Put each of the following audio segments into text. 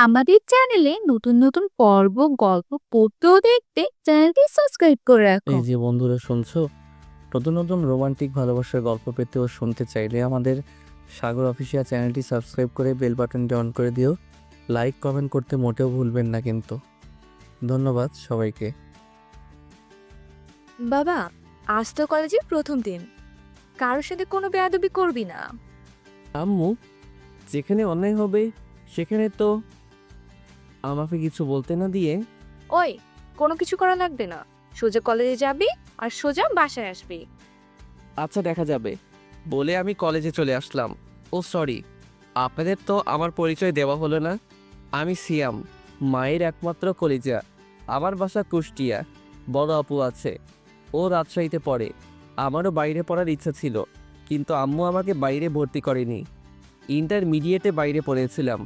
আমাদের চ্যানেলে নতুন নতুন পর্ব গল্প পড়তে ও দেখতে চ্যানেলটি সাবস্ক্রাইব করে রাখো। এই যে বন্ধুরা শুনছো, নতুন নতুন রোমান্টিক ভালোবাসার গল্প পেতে ও শুনতে চাইলে আমাদের সাগর অফিসিয়াল চ্যানেলটি সাবস্ক্রাইব করে বেল বাটনটি অন করে দিও। লাইক কমেন্ট করতে মোটেও ভুলবেন না কিন্তু। ধন্যবাদ সবাইকে। বাবা, আজ তো কলেজের প্রথম দিন, কারোর সাথে কোনো বেয়াদবি করবি না। আম্মু, যেখানে অন্যায় হবে সেখানে তো আমাকে কিছু বলতে না দিয়ে। ওই, কোনো কিছু করা লাগবে না, সোজা কলেজে যাবি আর সোজা বাসায় আসবি। আচ্ছা দেখা যাবে বলে আমি কলেজে চলে আসলাম। ও সরি, আপনাদের তো আমার পরিচয় দেওয়া হলো না। আমি সিয়াম, মায়ের একমাত্র কলিজা। আমার বাসা কুষ্টিয়া। বড় আপু আছে, ও রাজশাহীতে পড়ে। আমারও বাইরে পড়ার ইচ্ছা ছিল, কিন্তু আম্মু আমাকে বাইরে ভর্তি করেনি। ইন্টারমিডিয়েটে বাইরে পড়েছিলাম।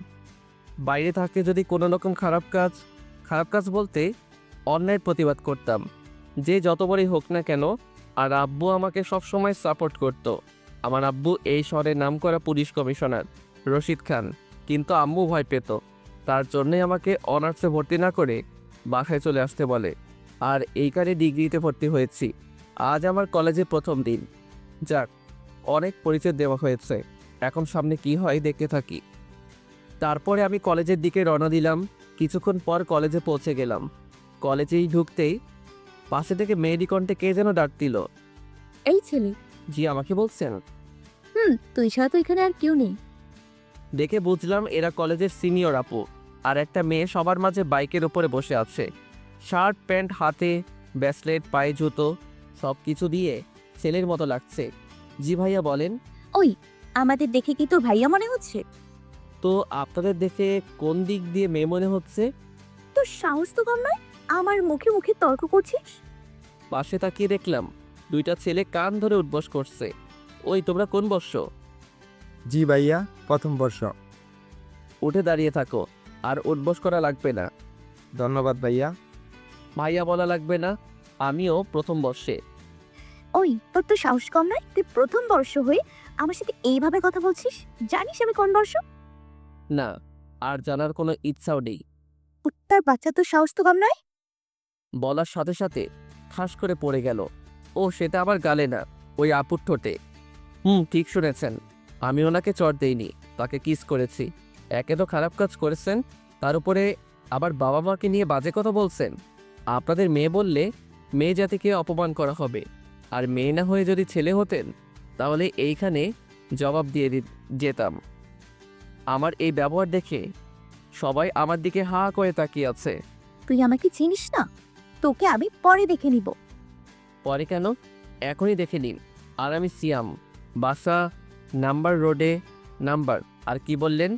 বাইরে থাকতে যদি কোনো রকম খারাপ কাজ বলতে অন্যায়ের প্রতিবাদ করতাম, যে যত বড়ই হোক না কেন। আর আব্বু আমাকে সবসময় সাপোর্ট করত। আমার আব্বু এই শহরের নামকরা পুলিশ কমিশনার রশিদ খান, কিন্তু আম্মু ভয় পেত। তার জন্যই আমাকে অনার্সে ভর্তি না করে বাসায় চলে আসতে বলে। আর এইখানে ডিগ্রিতে ভর্তি হয়েছি। আজ আমার কলেজে প্রথম দিন। যাক, অনেক পরিচয় দেওয়া হয়েছে, এখন সামনে কি হয় দেখতে থাকি। তারপরে আমি কলেজের দিকে রওনা দিলাম। কিছুক্ষণ পর কলেজে পৌঁছে গেলাম। কলেজেই ঢুকতেই পাশে থেকে মেয়েলি কণ্ঠে কে যেন ডাক দিল। এই ছেলে। জি, আমাকে বলছেন? তুই ছাড়া তো এখানে আর কেউ নেই। দেখে বুঝলাম এরা কলেজের সিনিয়র আপু। আর একটা মেয়ে সবার মাঝে বাইকের উপরে বসে আছে। শার্ট প্যান্ট হাতে, ব্রেসলেট, পায়ে জুতো, সব কিছু দিয়ে ছেলের মতো লাগছে। জি ভাইয়া বলেন। ওই, আমাদের দেখে কি তোর ভাইয়া মনে হচ্ছে? তো আপনাদের দেখে কোন দিক দিয়ে মেয়ে মনে হচ্ছে? তোর সাহস তো কম নয়, আমার মুখে মুখে তর্ক করছিস। পাশে তাকিয়ে দেখলাম দুইটা ছেলে কান ধরে উঠবস করছে। ওই তোমরা কোন বর্ষ? জি ভাইয়া, প্রথম বর্ষ। উঠে দাঁড়িয়ে থাকো, আর উঠবস করা লাগবে না। ধন্যবাদ ভাইয়া। ভাইয়া বলা লাগবে না, আমিও প্রথম বর্ষে। ওই, তোর তো সাহস কম নয়, তুই প্রথম বর্ষ হয়ে আমার সাথে এইভাবে কথা বলছিস। জানিস আমি কোন বর্ষ? না, আর জানার কোনো ইচ্ছাও নেই। কুত্তার বাচ্চা, তোর সাহস তো কম নয়। বলার সাথে সাথে ঠাস করে পড়ে গেল। ও সেটা আবার গালে না, ওই আপুর ঠোঁটে। ঠিক শুনেছেন, আমি ওনাকে চড় দেইনি, তাকে কিস করেছি। একে তো খারাপ কাজ করেছেন, তার উপরে আবার বাবা মাকে নিয়ে বাজে কথা বলছেন। আপনাদের মেয়ে বললে মেয়ে জাতিকে অপমান করা হবে, আর মেয়ে না হয়ে যদি ছেলে হতেন তাহলে এইখানে জবাব দিয়ে যেতাম। আমার এই ব্যবহার দেখে সবাই আমার দিকে হা করে তাকিয়ে আছে। তুই আমাকে চিনিস না, তোকে আমি পরে দেখে নিব। পরে কেন, এখনই দেখে নিন। আর আমি সিয়াম, বাসা নাম্বার রোডে নাম্বার। আর কি বললেন,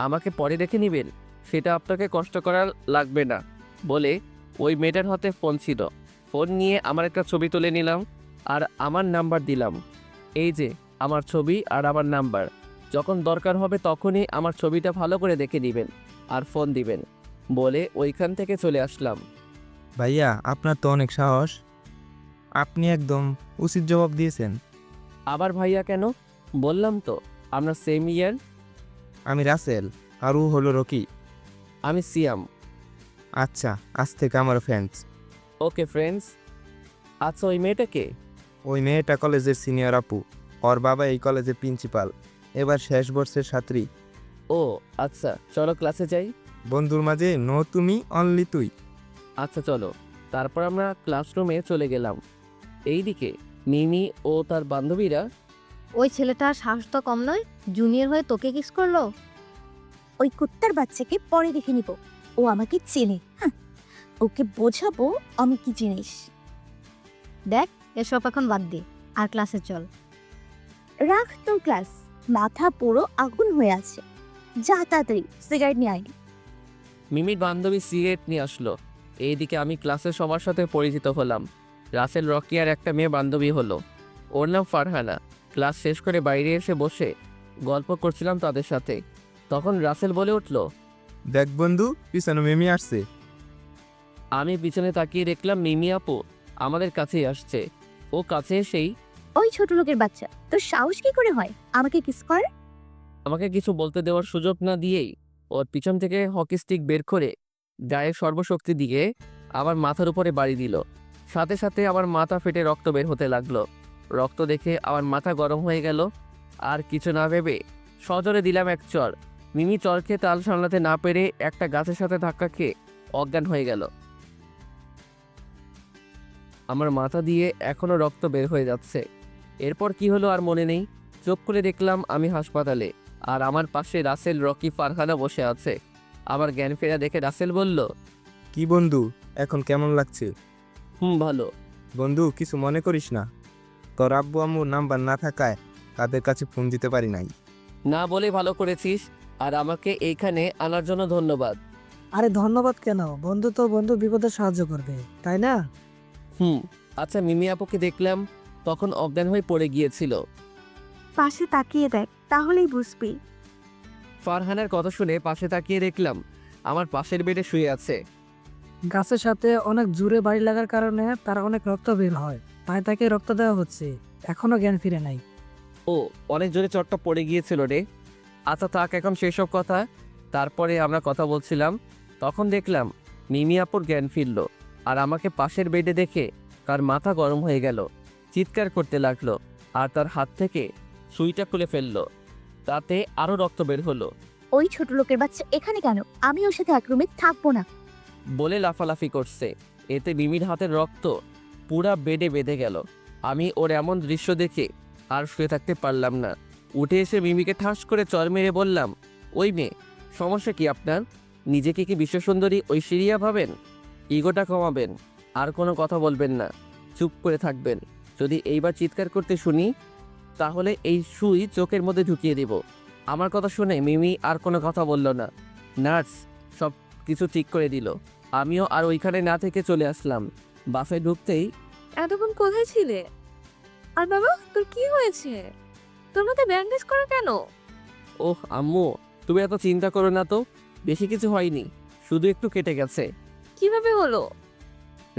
আমাকে পরে দেখে নেবেন? সেটা আপনাকে কষ্ট করা লাগবে না বলে ওই মেয়েটার হাতে ফোন ছিল। ফোন নিয়ে আমার একটা ছবি তুলে নিলাম আর আমার নাম্বার দিলাম। এই যে আমার ছবি আর আমার নাম্বার, যখন দরকার হবে তখনই আমার ছবিটা ভালো করে দেখে নেবেন আর ফোন দিবেন বলে ওইখান থেকে চলে আসলাম। ভাইয়া, আপনার তো অনেক সাহস। আপনি একদম উচিত জবাব দিয়েছেন। আবার ভাইয়া কেন? বললাম তো আমরা সেম ইয়ার। আমি রাসেল, আর ও হলো রকি। আমি সিয়াম। আচ্ছা, আজ থেকে আমার ফ্রেন্ডস। Okay friends. আচ্ছা, ওই মেয়েটাকে? ওই মেয়েটা কলেজের সিনিয়র আপু। ওর বাবা এই কলেজের প্রিন্সিপাল, এবার শেষ বর্ষের ছাত্রী। ও আচ্ছা, চলো ক্লাসে যাই। বন্ধুর মাঝে নো তুমি, অনলি তুই। আচ্ছা চলো। তারপর আমরা ক্লাসরুমে চলে গেলাম। এইদিকে মিমি ও তার বান্ধবীরা। ওই ছেলেটার সাহস তো কম নয়, জুনিয়র হয়ে তোকে কিস করলো। ওই কুত্তার বাচ্চাকে পরে দেখে নিব, ও আমাকে চেনে। ওকে বোঝাবো আমি কি জিনিস। দেখ, এসব এখন বাদ দে, আর ক্লাসে চল। রাখ তোর ক্লাস, মাথা পুরো আগুন হয়ে আছে। যা তাড়াতাড়ি সিগারেট নিয়ে আয়। মিমির বান্ধবী সিগারেট নিয়ে আসলো। এইদিকে আমি ক্লাসের সবার সাথে পরিচিত হলাম। রাসেল, রকি আর একটা মেয়ে বান্ধবী হলো, ওর নাম ফারহানা। ক্লাস শেষ করে বাইরে এসে বসে গল্প করছিলাম তাদের সাথে। তখন রাসেল বলে উঠল, দেখ বন্ধু, পিছনে মেমি আসছে। আমি পিছনে তাকিয়ে দেখলাম মিমি আপু আমাদের কাছেই আসছে। ও কাছে এসেই ওই ছোট লোকের বাচ্চা, তোর সাহস কি করে হয় আমাকে কিস কর? আমাকে কিছু বলতে দেওয়ার সুযোগ না দিয়েই ওর পিছন থেকে হকি স্টিক বের করে গায়ের সর্বশক্তি দিয়ে আমার মাথার উপরে বাড়ি দিল। সাথে সাথে আমার মাথা ফেটে রক্ত বের হতে লাগলো। রক্ত দেখে আমার মাথা গরম হয়ে গেল। আর কিছু না ভেবে সজোরে দিলাম এক চড়। মিমি চড় খেয়ে তাল সামলাতে না পেরে একটা গাছের সাথে ধাক্কা খেয়ে অজ্ঞান হয়ে গেল। আমার মাথা দিয়ে এখনো রক্ত বের হয়ে যাচ্ছে। এরপর কি হলো আর মনে নেই। চোখ খুলে দেখলাম আমি হাসপাতালে, আর আমার পাশে রাসেল, রকি, ফারহানা বসে আছে। আমার জ্ঞান ফেরা দেখে রাসেল বলল, কি বন্ধু, এখন কেমন লাগছে? ভালো। বন্ধু, কিছু মনে করিস না? তোর আব্বু আম্মুর নাম্বার না থাকায় তাদের কাছে ফোন দিতে পারি নাই। না বলে ভালো করেছিস, আর আমাকে এইখানে আনার জন্য ধন্যবাদ। আরে ধন্যবাদ কেন, বন্ধু তো বন্ধু বিপদে সাহায্য করবে, তাই না? আচ্ছা, মিমি আপুকে দেখলাম তখন অজ্ঞান হয়ে পড়ে গিয়েছিল। পাশে তাকিয়ে দেখ, তাহলেই বুঝবি। ফারহানার কথা শুনে পাশে তাকিয়ে দেখলাম আমার পাশের বেডে শুয়ে আছে। গাছের সাথে অনেক জোরে বাড়ি লাগার কারণে তার অনেক রক্ত বের হয়, তাই তাকে রক্ত দেওয়া হচ্ছে। এখনো জ্ঞান ফিরে নাই। ও, অনেক জোরে চটটা পড়ে গিয়েছিল রে। আচ্ছা থাক এখন সেসব কথা। তারপরে আমরা কথা বলছিলাম, তখন দেখলাম মিমি আপুর জ্ঞান ফিরল। আর আমাকে পাশের বেডে দেখে তার মাথা গরম হয়ে গেল, চিৎকার করতে লাগলো, আর তার হাত থেকে সুইটা খুলে ফেললো। তাতে আরও রক্ত বের হলো। ওই ছোট লোকের বাচ্চা এখানে কেন? আমি ওর সাথে এক রুমে থাকবো না। বলে লাফালাফি করছে। এতে মিমির হাতের রক্ত পুরা বেডে বেঁধে গেল। আমি ওর এমন দৃশ্য দেখে আর শুয়ে থাকতে পারলাম না। উঠে এসে মিমিকে ঠাস করে চর মেরে বললাম, ওই মেয়ে, সমস্যা কি আপনার? নিজেকে কি বিশ্বসুন্দরী ঐশ্বরিয়া ভাবেন? ইগোটা কমাবেন, আর কোনো কথা বলবেন না, চুপ করে থাকবেন। যদি এইবার চিৎকার করতে শুনি তাহলে এই সুই চোখের মধ্যে ঢুকিয়ে দেব। আমার কথা শুনে মিমি আর কোনো কথা বলল না। নার্স সব কিছু ঠিক করে দিল। আমিও আর ওইখানে না থেকে চলে আসলাম। বাসে ঢুকতেই, এতক্ষণ কোথায় ছিলে? আর বাবা, তোর কি হয়েছে? তোর মাথায় ব্যান্ডেজ করা কেন? ওহ আম্মু, তুমি এত চিন্তা করো না তো, বেশি কিছু হয়নি, শুধু একটু কেটে গেছে। কিভাবে হলো?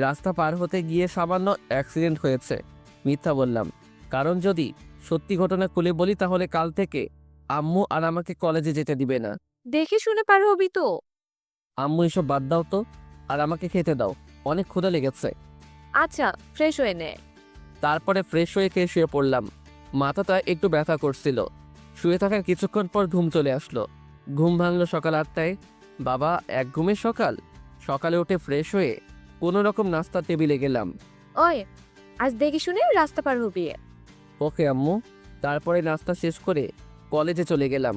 রাস্তা পার হতে গিয়ে সামান্য অ্যাক্সিডেন্ট হয়েছে। মিথ্যা বললাম, কারণ যদি সত্যি ঘটনা খুলে বলি তাহলে কাল থেকে আম্মু আর আমাকে কলেজে যেতে দিবে না। দেখে শুনে পার হবি তো। আম্মু এসব বাদ দাও তো, আর আমাকে খেতে দাও, অনেক ক্ষুধা লেগেছে। আচ্ছা, ফ্রেশ হয়ে নে। তারপরে ফ্রেশ হয়ে খেয়ে শুয়ে পড়লাম। মাথাটা একটু ব্যথা করছিল। শুয়ে থাকার কিছুক্ষণ পর ঘুম চলে আসলো। ঘুম ভাঙলো সকাল 8টায়। বাবা, এক ঘুমের সকাল। সকালে উঠে ফ্রেশ হয়ে কোনো রকম নাস্তার টেবিলে গেলাম। ওই, আজ দেখে শুনে রাস্তা পার হবি। ওকে আম্মু। তারপরে নাস্তা শেষ করে কলেজে চলে গেলাম।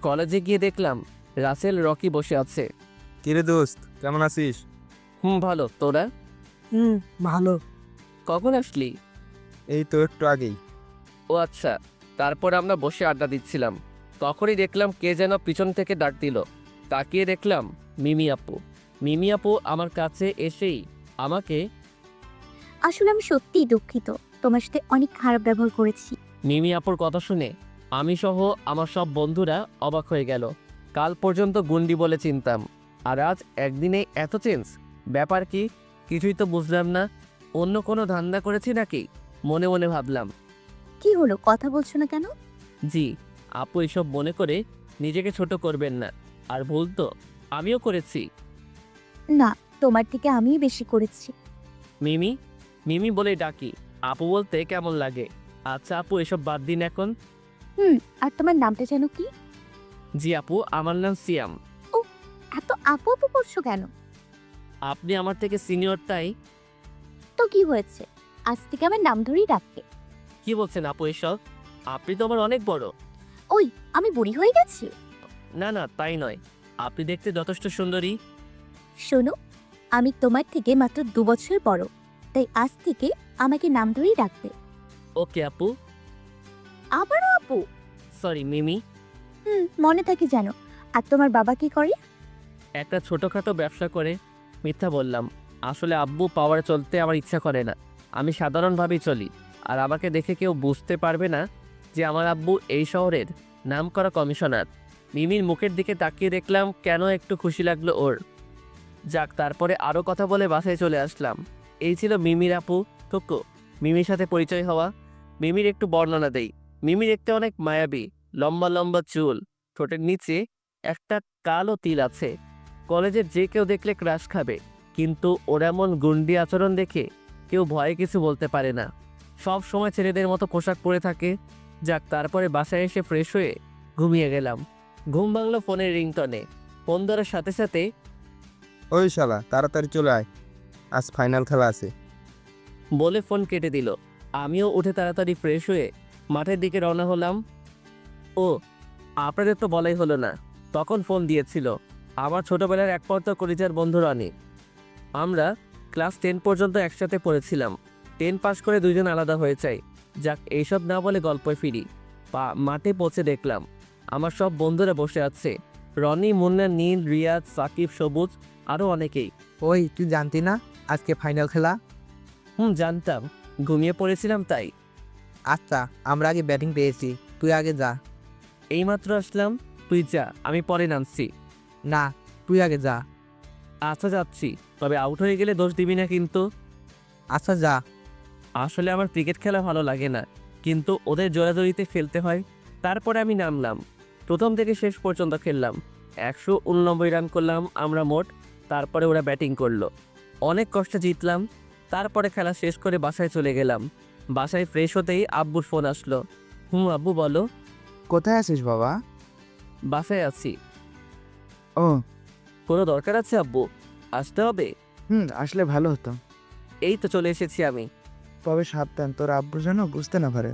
কলেজে গিয়ে দেখলাম রাসেল, রকি বসে আছে। কিরে দোস্ত, কেমন আছিস? ভালো, তোরা? ভালো। কখন আসলি? এই তো একটু আগেই। ও আচ্ছা। তারপর আমরা বসে আড্ডা দিচ্ছিলাম, তখনই দেখলাম কে যেন পিছন থেকে ডাক দিল। তাকিয়ে দেখলাম মিমি আপু। মিমি আপু আমার কাছে এসেই আমাকে, আসলে আমি সত্যিই দুঃখিত, তোমার সাথে অনেক খারাপ ব্যবহার করেছি। মিমি আপুর কথা শুনে আমি সহ আমার সব বন্ধুরা অবাক হয়ে গেল। কাল পর্যন্ত গুন্ডি বলে চিনতাম, আর আজ একদিনে এত চেঞ্জ। ব্যাপার কি? কিছুই তো বুঝলাম না। অন্য কোনো ধান্দা করেছি নাকি? মনে মনে ভাবলাম। কি হলো, কথা বলছো না কেন? জি, আপু এসব মনে করে নিজেকে ছোট করবেন না। আর ভুল তো আমিও করেছি। না, তোমার থেকে আমিই বেশি করেছি। মিমি, মিমি বলে ডাকি। আপু বলতে কেমন লাগে? আচ্ছা আপু, এসব বাদ দিন এখন। আর তোমার নামটা যেন কি? জি আপু, আমার নাম সিয়াম। এত আপু আপু করছো কেন? আপনি আমার থেকে সিনিয়র তাই। তো কি হয়েছে, আজ থেকে আমার নাম ধরেই ডাকবে। কি বলছেন আপু এসব? আপনি তো আমার অনেক বড়। ওই, আমি বুড়ি হয়ে গেছি? না না, তাই নয়, আপনি দেখতে যথেষ্ট সুন্দরী। শোনো, আমি তোমার থেকে মাত্র 2 বছর বড়, তাই আজ থেকে আমাকে নাম ধরেই ডাকবে। ওকে আপু। আবারও আপু? সরি মিমি। মনে থাকে জানো। আর তোমার বাবা কি করে? একটা ছোটোখাটো ব্যবসা করে। মিথ্যা বললাম, আসলে আব্বু পাওয়ারে চলতে আমার ইচ্ছা করে না। আমি সাধারণভাবেই চলি, আর আমাকে দেখে কেউ বুঝতে পারবে না যে আমার আব্বু এই শহরের নামকরা কমিশনার। মিমির মুখের দিকে তাকিয়ে দেখলাম কেন একটু খুশি লাগলো ওর। যাক, তারপরে আরও কথা বলে বাসায় চলে আসলাম। এই ছিল মিমির আপু টুকু। মিমির সাথে পরিচয় হওয়া। মিমির একটু বর্ণনা দেই। মিমি দেখতে অনেক মায়াবী, লম্বা লম্বা চুল, ঠোঁটের নিচে একটা কালো তিল আছে। কলেজের যে কেউ দেখলে ক্রাশ খাবে, কিন্তু ওর এমন গুন্ডি আচরণ দেখে কেউ ভয়ে কিছু বলতে পারে না। সব সময় ছেলেদের মতো পোশাক পরে থাকে। যাক, তারপরে বাসায় এসে ফ্রেশ হয়ে ঘুমিয়ে গেলাম। ঘুম ভাঙলো ফোনের রিংটনে। ফোন ধরার সাথে সাথে ওই শালা তাড়াতাড়ি চলে আয়, আজ ফাইনাল খেলা আছে। বলে ফোন কেটে দিল। আমিও উঠে তাড়াতাড়ি ফ্রেশ হয়ে মাঠের দিকে রওনা হলাম। ও, আপনাদের তো বলাই হলো না, তখন ফোন দিয়েছিল আমার ছোটবেলার একমাত্র কলিজার বন্ধু রনি। আমরা ক্লাস 10 পর্যন্ত একসাথে পড়েছিলাম। 10 পাস করে দুজন আলাদা হয়ে যাই। যাক, এইসব না বলে গল্পে ফিরি। মাঠে পৌঁছে দেখলাম আমার সব বন্ধুরা বসে আছে। রনি, মুন্না, নীল, রিয়াজ, সাকিব, সবুজ, আরও অনেকেই। ওই তুই জানতি না আজকে ফাইনাল খেলা? জানতাম, ঘুমিয়ে পড়েছিলাম তাই। আচ্ছা, আমরা আগে ব্যাটিং পেয়েছি, তুই আগে যা। এইমাত্র আসলাম, তুই যা, আমি পরে নামছি। না, তুই আগে যা। আচ্ছা, যাচ্ছি, তবে আউট হয়ে গেলে দোষ দিবি না কিন্তু। আচ্ছা যা। আসলে আমার ক্রিকেট খেলা ভালো লাগে না, কিন্তু ওদের জোরাজোরিতে ফেলতে হয়। তারপরে আমি নামলাম, প্রথম থেকে শেষ পর্যন্ত খেললাম। 189 রান করলাম আমরা মোট। তারপরে ওরা ব্যাটিং করলো, অনেক কষ্টে জিতলাম। তারপরে খেলা শেষ করে বাসায় চলে গেলাম। বাসায় ফ্রেশ হতেই আব্বুর ফোন আসলো। আব্বু বলো। কোথায় আছিস বাবা? বাসায় আছি। ও, কোনো দরকার আছে আব্বু? আসতে হবে? আসলে ভালো হতো। এই তো চলে এসেছি আমি। তবে সাবধান, তোর আব্বু যেন বুঝতে না পারে।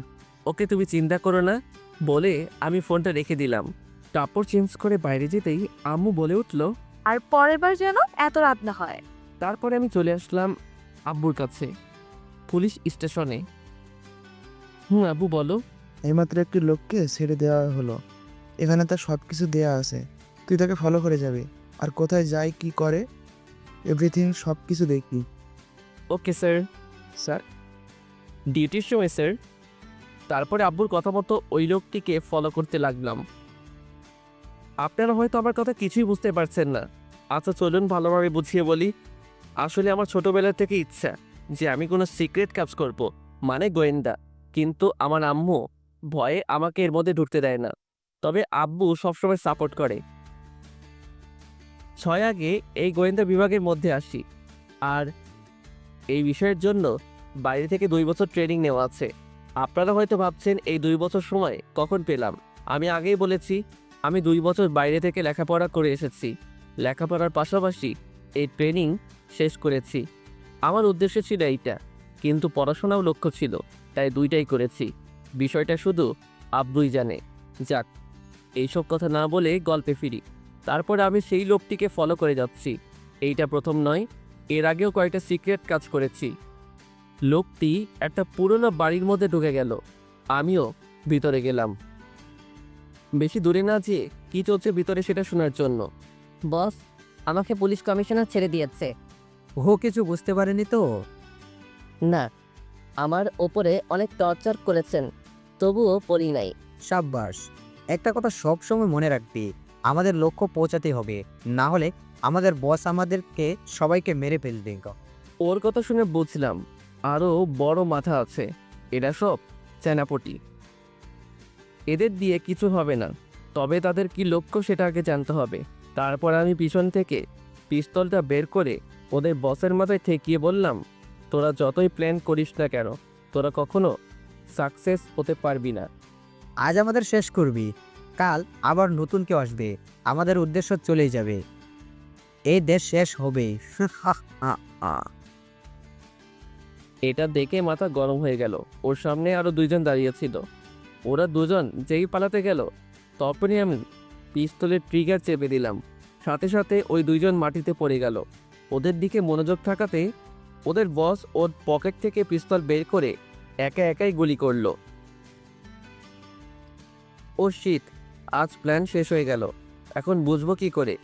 ওকে, তুমি চিন্তা করো না, বলে আমি ফোনটা রেখে দিলাম। কাপড় চেঞ্জ করে বাইরে যেতেই আম্মু বলে উঠলো, আর পরের বার যেন এত রাত না হয়। তারপরে আমি চলে আসলাম আব্বুর কাছে, পুলিশ স্টেশনে। আব্বু বলো। এইমাত্র একটি লোককে ছেড়ে দেওয়া হলো। এখানে তার সব কিছু দেওয়া আছে, তুই তাকে ফলো করে যাবি, আর কোথায় যায় কি করে এভরিথিং সব কিছু দেখবি। Okay sir. স্যার? ডিউটির সময় স্যার। তারপরে আব্বুর কথা মতো ওই লোকটিকে ফলো করতে লাগলাম। আপনারা হয়তো আমার কথা কিছুই বুঝতে পারছেন না। আচ্ছা, চলুন ভালোভাবে বুঝিয়ে বলি। আসলে আমার ছোটবেলা থেকে ইচ্ছা যে আমি কোনো সিক্রেট কাজ করব, মানে গোয়েন্দা। কিন্তু আমার আম্মু ভয়ে আমাকে এর মধ্যে ঢুকতে দেয় না, তবে আব্বু সবসময় সাপোর্ট করে। 6 আগে এই গোয়েন্দা বিভাগের মধ্যে আসি, আর এই বিষয়ের জন্য বাইরে থেকে 2 বছর ট্রেনিং নেওয়া আছে। আপনারা হয়তো ভাবছেন এই 2 বছর সময় কখন পেলাম। আমি আগেই বলেছি, আমি 2 বছর বাইরে থেকে লেখাপড়া করে এসেছি। লেখাপড়ার পাশাপাশি এই ট্রেনিং শেষ করেছি। আমার উদ্দেশ্য ছিল এইটা, কিন্তু পড়াশোনাও লক্ষ্য ছিল, তাই দুইটাই করেছি। বিষয়টা শুধু আব্বুই জানে। যাক, এইসব কথা না বলে গল্পে ফিরি। তারপরে আমি সেই লোকটিকে ফলো করে যাচ্ছি। এইটা প্রথম নয়, এর আগেও কয়েকটা সিক্রেট কাজ করেছি। লোকটি একটা পুরনো বাড়ির মধ্যে ঢুকে গেল, আমিও ভিতরে গেলাম। বেশি দূরে না যেয়ে কি চলছে ভিতরে সেটা শোনার জন্য। বস, আমাকে পুলিশ কমিশনার ছেড়ে দিয়েছে। ও কিছু বুঝতে পারেনি তো? না, আমার ওপরে অনেক টর্চার করেছেন, তবুও পড়ি নাই। সাব্বাস। একটা কথা সব সময় মনে রাখবি, আমাদের লক্ষ্য পৌঁছাতে হবে, না হলে আমাদের বস আমাদেরকে সবাইকে মেরে ফেলবে। ওর কথা শুনে বুঝলাম আরও বড় মাথা আছে। এরা সব চেনাপটি, এদের দিয়ে কিছু হবে না। তবে তাদের কি লক্ষ্য সেটা আগে জানতে হবে। তারপর আমি পিছন থেকে পিস্তলটা বের করে ওদের বসের মাথায় ঠেকিয়ে বললাম, তোরা যতই প্ল্যান করিস না কেন, তোরা কখনো সাকসেস হতে পারবি না। আজ আমাদের শেষ করবি, কাল আবার নতুন কেউ আসবে, আমাদের উদ্দেশ্য চলেই যাবে, এই দেশ শেষ হবে। এটা দেখে মাথা গরম হয়ে গেল। ওর সামনে আরও 2 জন দাঁড়িয়েছিল। ওরা 2 জন যেই পালাতে গেল, তখনই আমি পিস্তলের ট্রিগার চেপে দিলাম। সাথে সাথে ওই 2 জন মাটিতে পড়ে গেল। ওদের দিকে মনোযোগ থাকাতে ওদের বস ওর পকেট থেকে পিস্তল বের করে একা একাই গুলি করলো। ও শিট, আজ প্ল্যান শেষ হয়ে গেল। এখন বুঝবো কি করে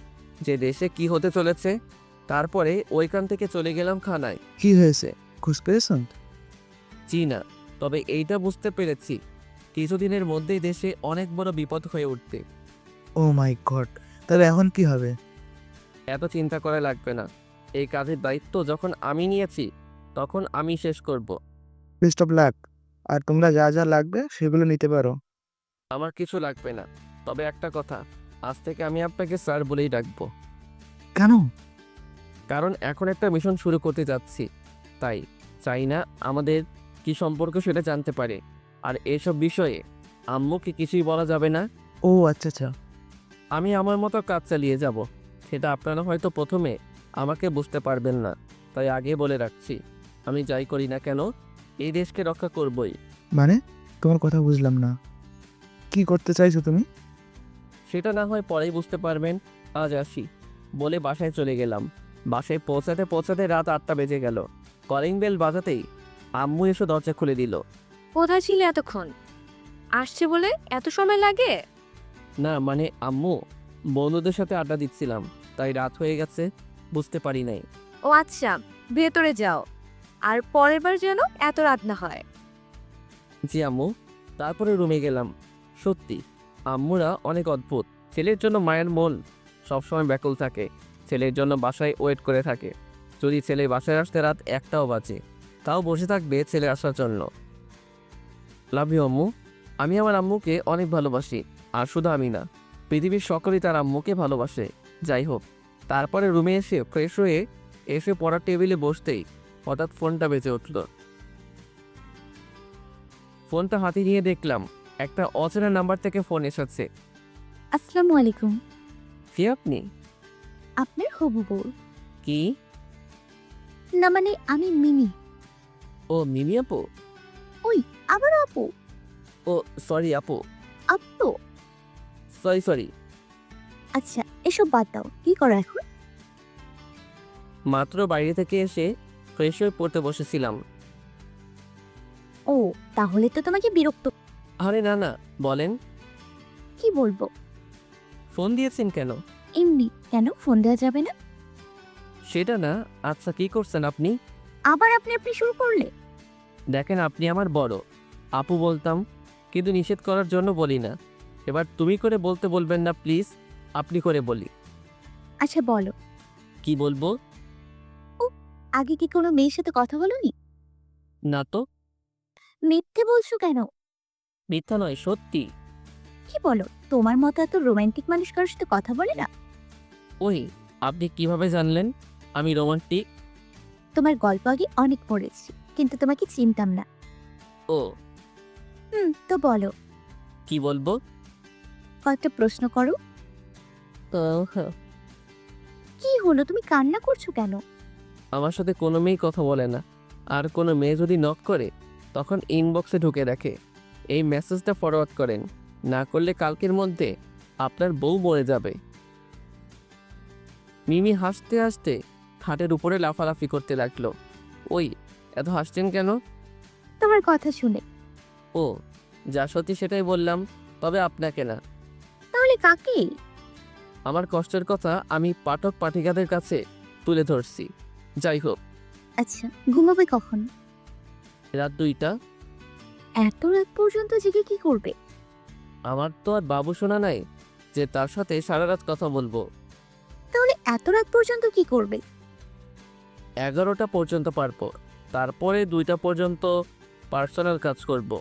যে দেশে কি হতে চলেছে। তারপরে ওইখান থেকে চলে গেলাম থানায়। কি হয়েছে, খোঁজ পেয়েছেন? জি না, তবে এইটা বুঝতে পেরেছি কিছুদিনের মধ্যেই দেশে অনেক বড় বিপদ হয়ে উঠতে। ও মাই গড, তাহলে এখন কি হবে? এত চিন্তা করা লাগবে না। এই কাজের দায়িত্ব যখন আমি নিয়েছি, তখন আমি শেষ করব। Best of luck. আর তোমরা যা যা লাগবে সেগুলো নিতে পারো। আমার কিছু লাগবে না, তবে একটা কথা, আজ থেকে আমি আপনাকে স্যার বলেই ডাকবো। কেন? কারণ এখন একটা মিশন শুরু করতে যাচ্ছি, তাই চাই না আমাদের কি সম্পর্ক সেটা জানতে পারে। আর এসব বিষয়ে আম্মুকে কিছুই বলা যাবে না। ও আচ্ছা আচ্ছা। আমি আমার মতো কাজ চালিয়ে যাব। সেটা আপনারা হয়তো প্রথমে আমাকে বুঝতে পারবেন না, তাই আগে বলে রাখছি, আমি যাই করি না কেন এই দেশকে রক্ষা করবই। মানে তোমার কথা বুঝলাম না, কি করতে চাইছো তুমি? সেটা না হয় পরেই বুঝতে পারবেন। আজ আসি বলে বাসায় চলে গেলাম। বাসায় পৌঁছাতে পৌঁছাতে রাত 8টা বেজে গেল। কলিং বেল বাজাতেই আম্মু এসে দরজা খুলে দিল। কোথায় ছিলে এতক্ষণ? আসছে বলে এত সময় লাগে? না মানে আম্মু, বন্ধুদের সাথে আড্ডা দিচ্ছিলাম, তাই রাত হয়ে গেছে, বুঝতে পারি নাই। ও আচ্ছা, ভেতরে যাও। আর পরের বার যেন এত রাত না হয়। জি আম্মু। তারপরে রুমে গেলাম। সত্যি আম্মুরা অনেক অদ্ভুত। ছেলের জন্য মায়ের মন সবসময় ব্যাকুল থাকে, ছেলের জন্য বাসায় ওয়েট করে থাকে। যদি ছেলে বাসায় আসতে রাত 1টাও বাজে, তাও বসে থাকবে ছেলে আসার জন্য। লাভ ইউ আম্মু। আমি আমার আম্মুকে অনেক ভালোবাসি। আর শুধু আমি না, পৃথিবীর সকলেই তার আম্মুকে ভালোবাসে। যাই হোক, তারপরে রুমে এসে ফ্রেশ হয়ে এসে পড়ার টেবিলে বসতেই হঠাৎ ফোনটা বেজে উঠল। ফোনটা হাতে নিয়ে দেখলাম একটা অচেনা নাম্বার থেকে ফোন এসেছে। আসসালামু আলাইকুম। কে আপনি? আপনার হবু বউ। কি? না মানে আমি মিনি। ও মিমি আপু? আবারও আপু? ও সরি আপু, আপু? সরি। আচ্ছা এসব বাদ দাও, কি করো এখন? মাত্র বাইরে থেকে এসে ফ্রেশ হয়ে পড়তে বসেছিলাম। ও তাহলে তো তোমাকে বিরক্ত। আরে না না, বলেন। কি বলবো? ফোন দিয়েছেন কেন? এমনি। কেন ফোন দেওয়া যাবে না? সেটা না, আচ্ছা কি করছেন আপনি? আবার আপনি আপনি শুরু করলে? দেখেন আপনি আমার বড়, আপু বলতাম, কিন্তু নিষেধ করার জন্য বলি না। এবার তুমি করে বলতে বলবেন না প্লিজ, আপনি করে বলি। আচ্ছা বলো। কি বলবো? আগে কি কোনো মেয়ের সাথে কথা বলোনি? না তো। মিথ্যে বলছো কেন? মিথ্যা নয়, সত্যি। কি বলো, তোমার মতো এত রোমান্টিক মানুষ কারোর সাথে কথা বলে না? ওই, আপনি কিভাবে জানলেন আমি রোমান্টিক? তোমার গল্প আগে অনেক পড়েছি, কিন্তু তোমাকে চিনতাম না। ও, তো বলো, কি বলবো? কয়েকটা প্রশ্ন করো। হ্যাঁ, কি হলো, তুমি কান্না করছো কেন? আমার সাথে কোনো মেয়েই কথা বলে না। আর কোনো মেয়ে যদি নক করে তখন ইনবক্সে ঢুকে রাখে, এই মেসেজটা ফরওয়ার্ড করেন, না করলে কালকের মধ্যে আপনার বউ মরে যাবে। মিমি হাসতে হাসতে খাটের উপরে লাফালাফি করতে লাগলো। ওই, এত হাসছেন কেন? তোমার কথা শুনে। ও, যা সত্যি সেটাই বললাম, তবে আপনাকে না। তাহলে কাকে? আমার কষ্টের কথা আমি পাঠক পাঠিকাদের কাছে তুলে ধরছি। যাই হোক, আচ্ছা ঘুমাবে কখন? রাত 2টা। এত রাত পর্যন্ত জেগে কি করবে? আমার তো আর বাবু শোনা নাই যে তার সাথে সারা রাত কথা বলবো। তাহলে এত রাত পর্যন্ত কি করবে? 11টা পর্যন্ত পারবো, তারপরে 2টা পর্যন্ত পার্সোনাল কাজ করব।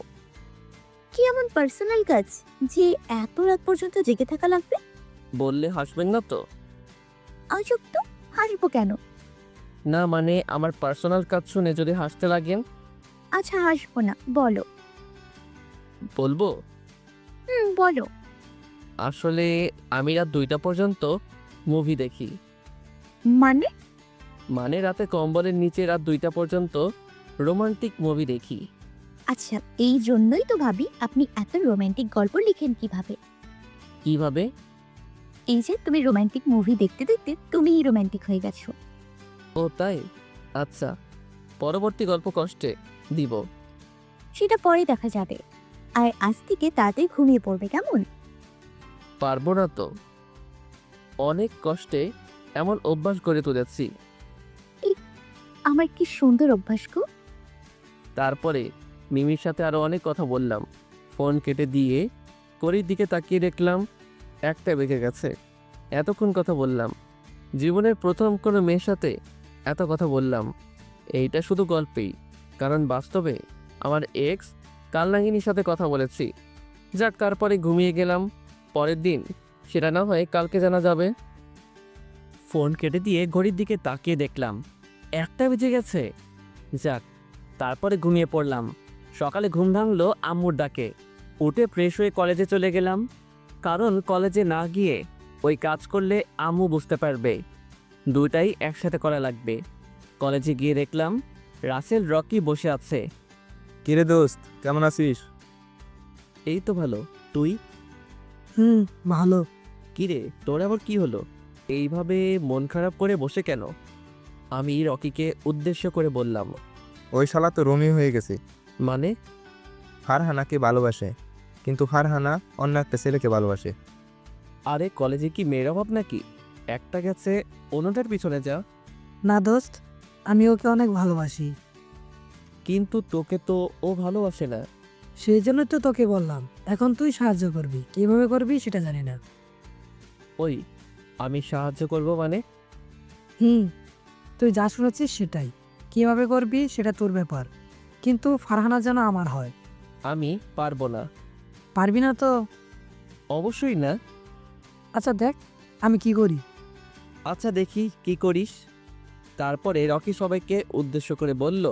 কি এমন পার্সোনাল কাজ যে এত রাত পর্যন্ত জেগে থাকা লাগবে? বললে হাসবেন না তো? আজব তো, হাসবো কেন? না মানে আমার পার্সোনাল কাজ শুনে যদি হাসতে লাগেন। আচ্ছা হাসবো না, বলো। বলবো, বলো। আসলে আমি রাত 2টা পর্যন্ত মুভি দেখি। মানে? মানে রাতে কম্বলের নিচে রাত 2টা পর্যন্ত রোমান্টিক মুভি দেখি। আচ্ছা এই জন্যই তো ভাবি আপনি এত রোমান্টিক গল্প লিখেন কিভাবে। কিভাবে? এই যে তুমি রোমান্টিক মুভি দেখতে দেখতে তুমিই রোমান্টিক হয়ে গেছো। ও তাই? আচ্ছা, পরবর্তী গল্প কষ্টে দিব। সেটা পরে দেখা যাবে। আর আজ থেকে তাড়াতাড়ি ঘুমিয়ে পড়বে, কেমন? পারবো না তো, অনেক কষ্টে এমন অভ্যাস গড়ে তুলেছি। আমার কি সুন্দর অভ্যাস গো। তারপরে মিমির সাথে আরো অনেক কথা বললাম। ফোন কেটে দিয়ে করির দিকে তাকিয়ে দেখলাম 1টা বেজে গেছে। এতক্ষণ কথা বললাম, জীবনের প্রথম কোনো মেয়ের সাথে এত কথা বললাম। এইটা শুধু গল্পেই, কারণ বাস্তবে আমার এক্স কালনাগিনীর সাথে কথা বলেছি। যাক, তারপরে ঘুমিয়ে গেলাম। পরের দিন সেটা না হয় কালকে জানা যাবে। ফোন কেটে দিয়ে ঘড়ির দিকে তাকিয়ে দেখলাম 1টা বেজে গেছে। যাক, তারপরে ঘুমিয়ে পড়লাম। সকালে ঘুম ভাঙলো আম্মুর ডাকে। উঠে ফ্রেশ হয়ে কলেজে চলে গেলাম, কারণ কলেজে না গিয়ে ওই কাজ করলে আম্মু বুঝতে পারবে। দুটাই একসাথে করা লাগবে। কলেজে গিয়ে দেখলাম রাসেল রকি বসে আছে। কিরে দোস্ত, কেমন আছিস? এই তো ভালো, তুই? ভালো। কিরে, তোর আবার কি হলো? এইভাবে মন খারাপ করে বসে কেন? আমি রকিকে উদ্দেশ্য করে বললাম। ওই শালা তো রোমিও হয়ে গেছে। মানে? ফারহানাকে ভালোবাসে, কিন্তু ফারহানা অন্য একটা ছেলেকে ভালোবাসে। আরে কলেজে কি মেয়ের অভাব নাকি? একটা গেছে, অন্যটার পিছনে যা। না দোস্ত, আমি ওকে অনেক ভালোবাসি। কিন্তু তোকে তো ও ভালোবাসে না। সেই জন্যই তো তোকে বললাম, এখন তুই সাহায্য করবি, কিভাবে করবি সেটা জানি না। ওই, আমি সাহায্য করব মানে? তুই যা শুনেছিস সেটাই, কিভাবে করবি সেটা তোর ব্যাপার, কিন্তু ফারহানা যেন আমার হয়। আমি পারবো না। পারবি না তো? অবশ্যই না। আচ্ছা দেখ আমি কি করি। আচ্ছা দেখি কি করিস। তারপরে রকি সবাইকে উদ্দেশ্য করে বলল।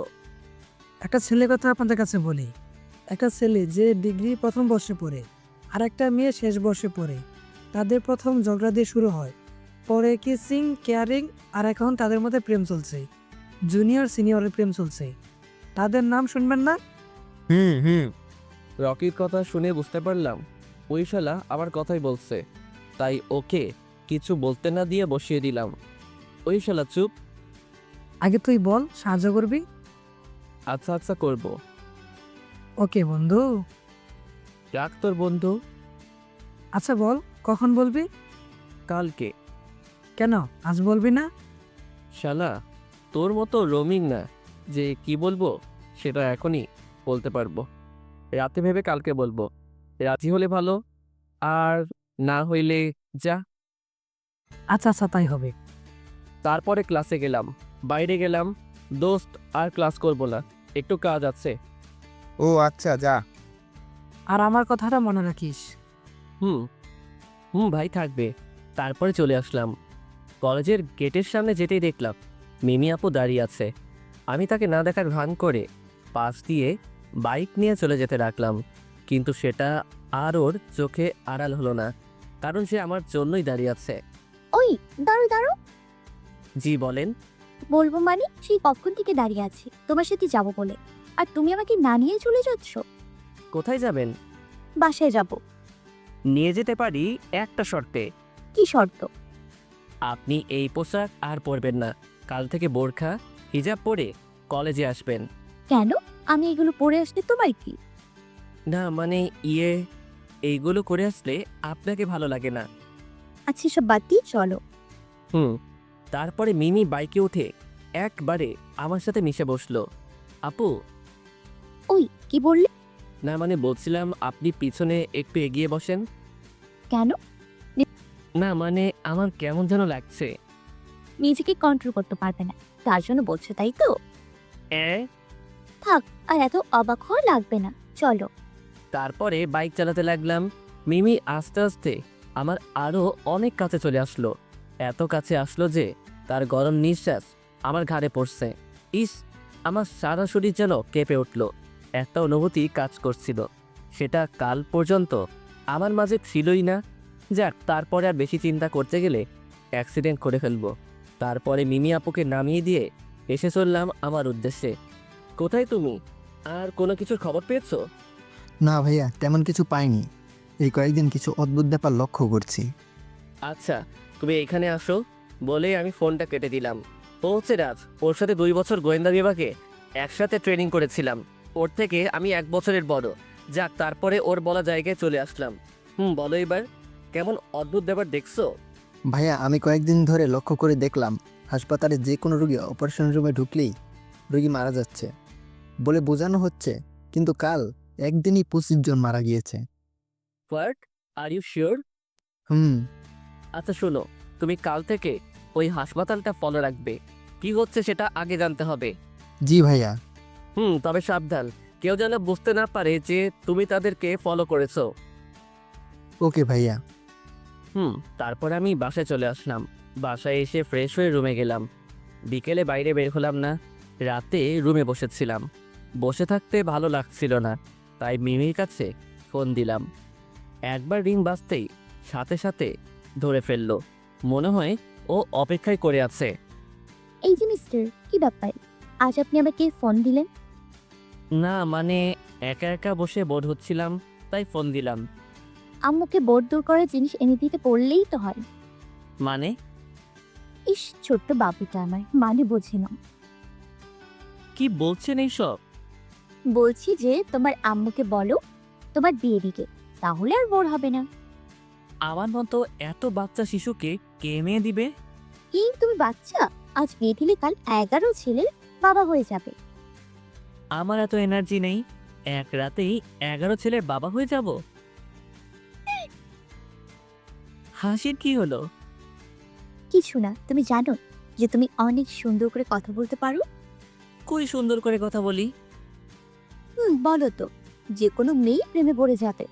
একটা ছেলের কথা আপনাদের কাছে বলি। একটা ছেলে যে ডিগ্রি প্রথম বর্ষে পড়ে, আর একটা মেয়ে শেষ বর্ষে পড়ে। তাদের প্রথম ঝগড়া দিয়ে শুরু হয়, পরে কিসিং, কেয়ারিং, আর এখন তাদের মধ্যে প্রেম চলছে। জুনিয়র সিনিয়রের প্রেম চলছে। তাদের নাম শুনবেন না? রকির কথা শুনে বুঝতে পারলাম ওই শালা আমার কথাই বলছে, তাই ওকে কিছু বলতে না দিয়ে বসিয়ে দিলাম। ওই শালা চুপ। আগে তুই বল, সাহায্য করবি? আচ্ছা আচ্ছা করব। ওকে বন্ধু। রাখ তোর বন্ধু। আচ্ছা বল, কখন বলবি? কালকে। কেন আজ বলবি না? শালা তোর মতো রোমিং না যে কি বলবো সেটা এখনই বলতে পারবো। রাতে ভেবে কালকে বলবো। রাজি হলে ভালো, আর না হইলে যা। আচ্ছা আচ্ছা তাই হবে। তারপরে ক্লাসে গেলাম। বাইরে গেলাম, দোস্ত আর ক্লাস করব না, একটু কাজ আছে। ও আচ্ছা, যা। আর আমার কথাটা মনে রাখিস। হুম হুম ভাই, থাকবে। তারপরে চলে আসলাম। কলেজের গেটের সামনে যেতেই দেখলাম মিমি আপু দাঁড়িয়ে আছে। আমি তাকে না দেখার ভান করে পাশ দিয়ে বাইক নিয়ে চলে যেতে রাখলাম, কিন্তু সেটা আর ওর চোখে আড়াল হলো না, কারণ সে আমার জন্যই দাঁড়িয়ে আছে। ওই দাঁড়ো দাঁড়ো। জি বলেন। বলবো মানে, সেই কখন থেকে দাঁড়িয়ে আছি তোমার সাথে যাবো বলে, আর তুমি আমাকে না নিয়ে চলে যাচ্ছ। কোথায় যাবেন? বাসায় যাব। নিয়ে যেতে পারি একটা শর্তে। কি শর্ত? আপনি এই পোশাক আর পরবেন না। কাল থেকে বোরখা হিজাব পরে কলেজে আসবেন। কেন? আমি এগুলো পরে আসলে তোমার কি? না মানে এইগুলো করে আসলে আপনাকে ভালো লাগে না। আচ্ছা সব বাদ দিয়ে চলো। তারপরে মিমি বাইকে উঠে একবারে আমার সাথে মিশে বসলো। আপু। ওই কি বললে? না মানে বলছিলাম আপনি পিছনে একটু এগিয়ে বসেন। কেন? না মানে আমার কেমন যেন লাগছে। নিজেকে কন্ট্রোল করতে পারবে না তার জন্য বলছো, তাই তো? থাক, আর এত অবাক হওয়া লাগবে না, চলো। তারপরে বাইক চালাতে লাগলাম। মিমি আস্তে আস্তে আমার আরও অনেক কাছে চলে আসলো। এত কাছে আসলো যে তার গরম নিঃশ্বাস আমার ঘাড়ে পড়ছে। ইস, আমার সারা শরীর যেন কেঁপে উঠল। একটা অনুভূতি কাজ করছিল, সেটা কাল পর্যন্ত আমার মাঝে ছিলই না। যাক, তারপরে আর বেশি চিন্তা করতে গেলে অ্যাক্সিডেন্ট করে ফেলবো। তারপরে মিমি আপুকে নামিয়ে দিয়ে এসে চললাম আমার উদ্দেশ্যে। কোথায় তুমি? আর কোনো কিছুর খবর পেয়েছো? না ভাইয়া, তেমন কিছু পাইনি। এই কয়েকদিন কিছু অদ্ভুত ব্যাপার লক্ষ্য করছি। আচ্ছা, তুমি এইখানে আসো বলে আমি ফোনটা কেটে দিলাম। ও হচ্ছে রাজ, ওর সাথে 2 বছর গোয়েন্দা বিভাগে একসাথে ট্রেনিং করেছিলাম। ওর থেকে আমি 1 বছরের বড়। যাক, তারপরে ওর বলা জায়গায় চলে আসলাম। বলো এবার, কেমন অদ্ভুত ব্যাপার দেখছো? ভাইয়া, আমি কয়েকদিন ধরে লক্ষ্য করে দেখলাম হাসপাতালে যে কোনো রোগী অপারেশন রুমে ঢুকলেই রোগী মারা যাচ্ছে বলে বোঝানো হচ্ছে, কিন্তু কাল একদিনই 25 জন মারা গিয়েছে। What, are you sure? আচ্ছা শোনো, তুমি কাল থেকে ওই হাসপাতালটা ফলো রাখবে। কি হচ্ছে সেটা আগে জানতে হবে। জি ভাইয়া। তবে সাবধান, কেউ যেন বুঝতে না পারে যে তুমি তাদেরকে ফলো করেছো। ওকে ভাইয়া। তারপর আমি বাসায় চলে আসলাম। বাসায় এসে ফ্রেশ হয়ে রুমে গেলাম। বিকেলে বাইরে বের হলাম না। রাতে রুমে বসেছিলাম। বসে থাকতে ভালো লাগছিল না, তাই মিমির কাছে ফোন দিলাম। একবার রিং বাজতেই সাথে সাথে ধরে ফেললো। মনে হয় ও অপেক্ষায় করে আছে। এই যে মিস্টার, কি ব্যাপার? আজ আপনি আমাকে ফোন দিলেন? না মানে একা একা বসে বোর হচ্ছিলাম, তাই ফোন দিলাম। আম্মুকে বোর দূর করার জিনিস এনে দিতে পড়লেই তো হয়। মানে? ইস, ছোট্ট বাবুটা আমার, মানে বোঝে না। কি বলছেন এইসব? বলছি যে তোমার আম্মুকে বলো তোমার বিয়ে দিতে, তাহলে আর বোর হবে না। আমার মতো এত বাচ্চা শিশুকে কে মেয়ে দিবে? কি তুমি বাচ্চা? আজ বিয়ে দিলে কাল 11 ছেলের বাবা হয়ে যাবে। আমার এত এনার্জি নেই। এক রাতেই 11 ছেলের বাবা হয়ে যাব। হাসির কি হলো? কিছু না, তুমি জানো যে তুমি অনেক সুন্দর করে কথা বলতে পারো? কই সুন্দর করে কথা বলি? বলো তো, যে কোনো মেয়ে প্রেমে পড়ে যাবে।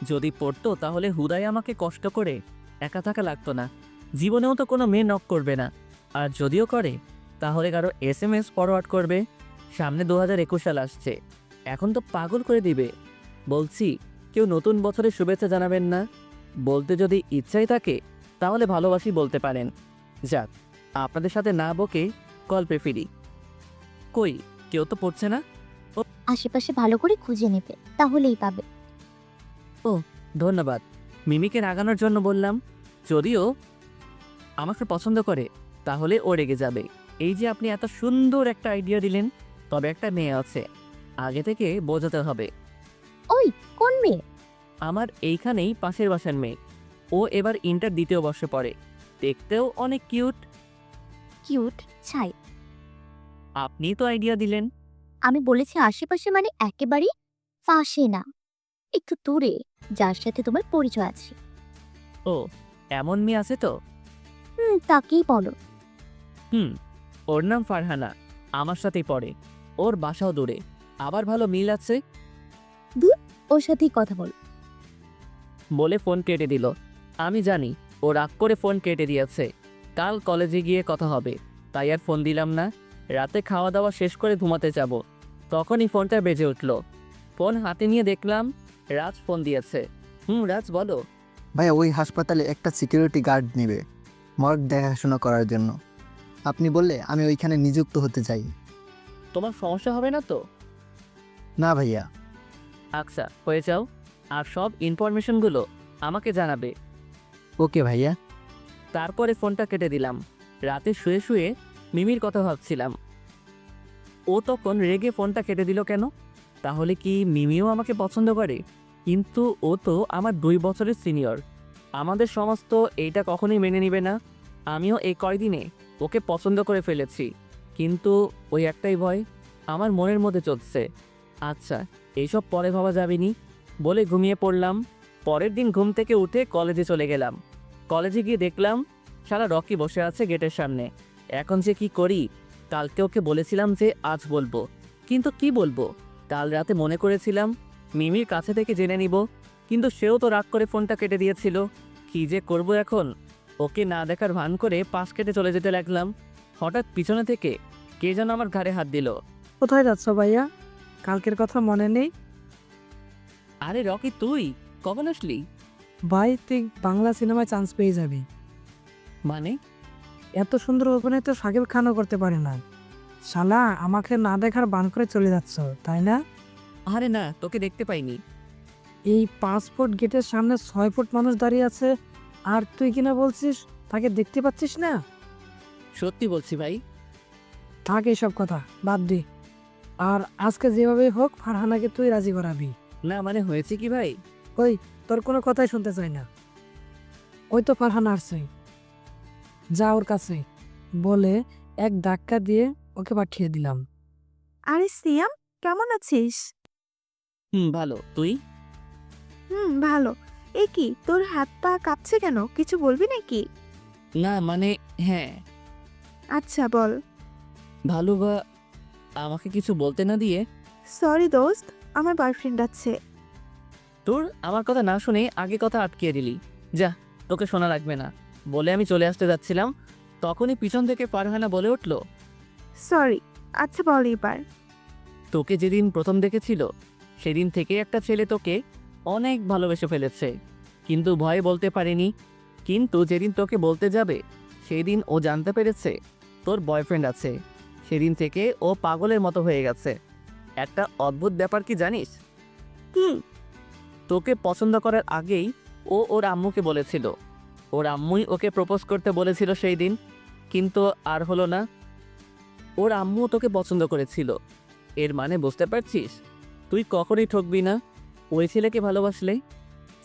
যদি পড়তো তাহলে হুদাই আমাকে কষ্ট করে একা থাকা লাগতো না। জীবনেও তো কোনো মেয়ে নক করবে না, আর যদিও করে তাহলে কারো SMS ফরওয়ার্ড করবে। সামনে 2021 সাল আসছে, এখন তো পাগল করে দিবে। বলছি, কেউ নতুন বছরের শুভেচ্ছা জানাবেন না? বলতে যদি ইচ্ছাই থাকে তাহলে ভালোবাসি বলতে পারেন। যাক, আপনাদের সাথে না বকে গল্পে ফিরি। কই কেউ তো পড়ছে না। আশেপাশে ভালো করে খুঁজে নেবে, তাহলেই পাবে। ধন্যবাদ। মিমিকে রাগানোর জন্য বললাম। যদিও আমাকে পছন্দ করে তাহলে ও রেগে যাবে। এই যে আপনি এত সুন্দর একটা আইডিয়া দিলেন, তবে একটা মেয়ে আছে, আগে থেকে বোঝাতে হবে। ওই কোন মেয়ে? আমার এইখানেই পাশের বাসার মেয়ে। ও এবার ইন্টার 2য় বর্ষে পড়ে। দেখতেও অনেক কিউট। কিউট ছাই। আপনি তো আইডিয়া দিলেন। আমি বলেছি আশেপাশে, মানে একেবারেই পাশে না, একটু দূরে, যার সাথে তোমার পরিচয় আছে। ও, এমন মেয়ে আছে তো? তাকেই বলো। ওর নাম ফারহানা, আমার সাথেই পড়ে। ওর বাসাও দূরে, আবার ভালো মিল আছে। ওর সাথেই কথা বলো। বলে ফোন কেটে দিল। আমি জানি ও রাগ করে ফোন কেটে দিয়েছে। কাল কলেজে গিয়ে কথা হবে, তাই আর ফোন দিলাম না। রাতে খাওয়া দাওয়া শেষ করে ঘুমাতে যাব, তখনই ফোনটা বেজে উঠল। ফোন হাতে নিয়ে দেখলাম রাজ ফোন দিয়েছে। রাজ বলো। ভাইয়া, ওই হাসপাতালে একটা সিকিউরিটি গার্ড নেবে মর্গ দেখাশোনা করার জন্য। আপনি বললে আমি ওইখানে নিযুক্ত হতে চাই। তোমার সমস্যা হবে না তো? না ভাইয়া। আচ্ছা, হয়ে যাও। আর সব ইনফরমেশনগুলো আমাকে জানাবে। ওকে ভাইয়া। তারপরে ফোনটা কেটে দিলাম। রাতে শুয়ে শুয়ে মিমির কথা ভাবছিলাম। ও তখন রেগে ফোনটা কেটে দিল কেন? তাহলে কি মিমিও আমাকে পছন্দ করে? কিন্তু ও তো আমার 2 বছরের সিনিয়র। আমাদের সমাজ তো এইটা কখনোই মেনে নিবে না। আমিও এই কয়দিনে ওকে পছন্দ করে ফেলেছি, কিন্তু ওই একটাই ভয় আমার মনের মধ্যে চলছে। আচ্ছা, এইসব পরে ভাবা যাবেনি বলে ঘুমিয়ে পড়লাম। পরের দিন ঘুম থেকে উঠে কলেজে চলে গেলাম। কলেজে গিয়ে দেখলাম শালা রকি বসে আছে গেটের সামনে। এখন যে কি করি? কালকে ওকে বলেছিলাম যে আজ বলবো, কিন্তু কি বলবো? কাল রাতে মনে করেছিলাম মিমির কাছে থেকে জেনে নিব, কিন্তু সেও তো রাগ করে ফোনটা কেটে দিয়েছিল। কি যে করব এখন? ওকে না দেখার ভান করে পাশ কেটে চলে যেতে লাগলাম। হঠাৎ পিছনে থেকে কে যেন আমার ঘাড়ে হাত দিল। কোথায় যাচ্ছ ভাইয়া? কালকের কথা মনে নেই? আরে রকি, তুই কখন আসলি? ভাই, তুই বাংলা সিনেমায় চান্স পেয়ে যাবি। মানে? এত সুন্দর অভিনয় তো শাকিব খানও করতে পারে না। শালা, আমাকে না দেখার বান করে চলে যাচ্ছ, তাই না? আরে না, তোকে দেখতে পাইনি। এই 5 ফুট গেটের সামনে 6 ফুট মানুষ দাঁড়িয়ে আছে, আর তুই কিনা বলছিস তাকে দেখতে পাচ্ছিস না? সত্যি বলছি ভাই। থাক এইসব কথা, বাদ দি। আর আজকে যেভাবে হোক ফারহানাকে তুই রাজি করাবি। না মানে হয়েছে কি ভাই? ওই, তোর কোনো কথাই শুনতে চাই না। ওই তো ফারহানা আসছে, যা ওর কাছে বলে এক ধাক্কা দিয়ে ওকে পাঠিয়ে দিলাম। আরে সিয়াম, কেমন আছিস? ভালো। তুই? ভালো। এ কি, তোর হাত পা কাঁপছে কেন? কিছু বলবি নাকি? না মানে হ্যাঁ। আচ্ছা বল। ভালো বা আমাকে কিছু বলতে না দিয়ে? সরি দোস্ত, আমার বয়ফ্রেন্ড আছে। তোর আমার কথা না শুনে আগে কথা আটকিয়ে দিলি। যা, তোকে শোনা লাগবে না। বলে আমি চলে আসতে যাচ্ছিলাম, তখনই পিছন থেকে ফারহানা বলে উঠল, সরি। আচ্ছা বল এবার। তোকে যেদিন প্রথম দেখেছিল সেদিন থেকে একটা ছেলে তোকে অনেক ভালোবেসে ফেলেছে, কিন্তু ভয়ে বলতে পারেনি। কিন্তু যেদিন তোকে বলতে যাবে সেই দিন ও জানতে পেরেছে তোর বয়ফ্রেন্ড আছে। সেদিন থেকে ও পাগলের মতো হয়ে গেছে। একটা অদ্ভুত ব্যাপার কি জানিস? কি? তোকে পছন্দ করার আগেই ও ওর আম্মুকে বলেছিল। ওর আম্মুই ওকে প্রপোজ করতে বলেছিল সেই দিন, কিন্তু আর হলো না। ওর আম্মু তোকে পছন্দ করেছিল। এর মানে বুঝতে পারছিস? তুই কখনোই ঠকবি না ওই ছেলেকে ভালোবাসলে।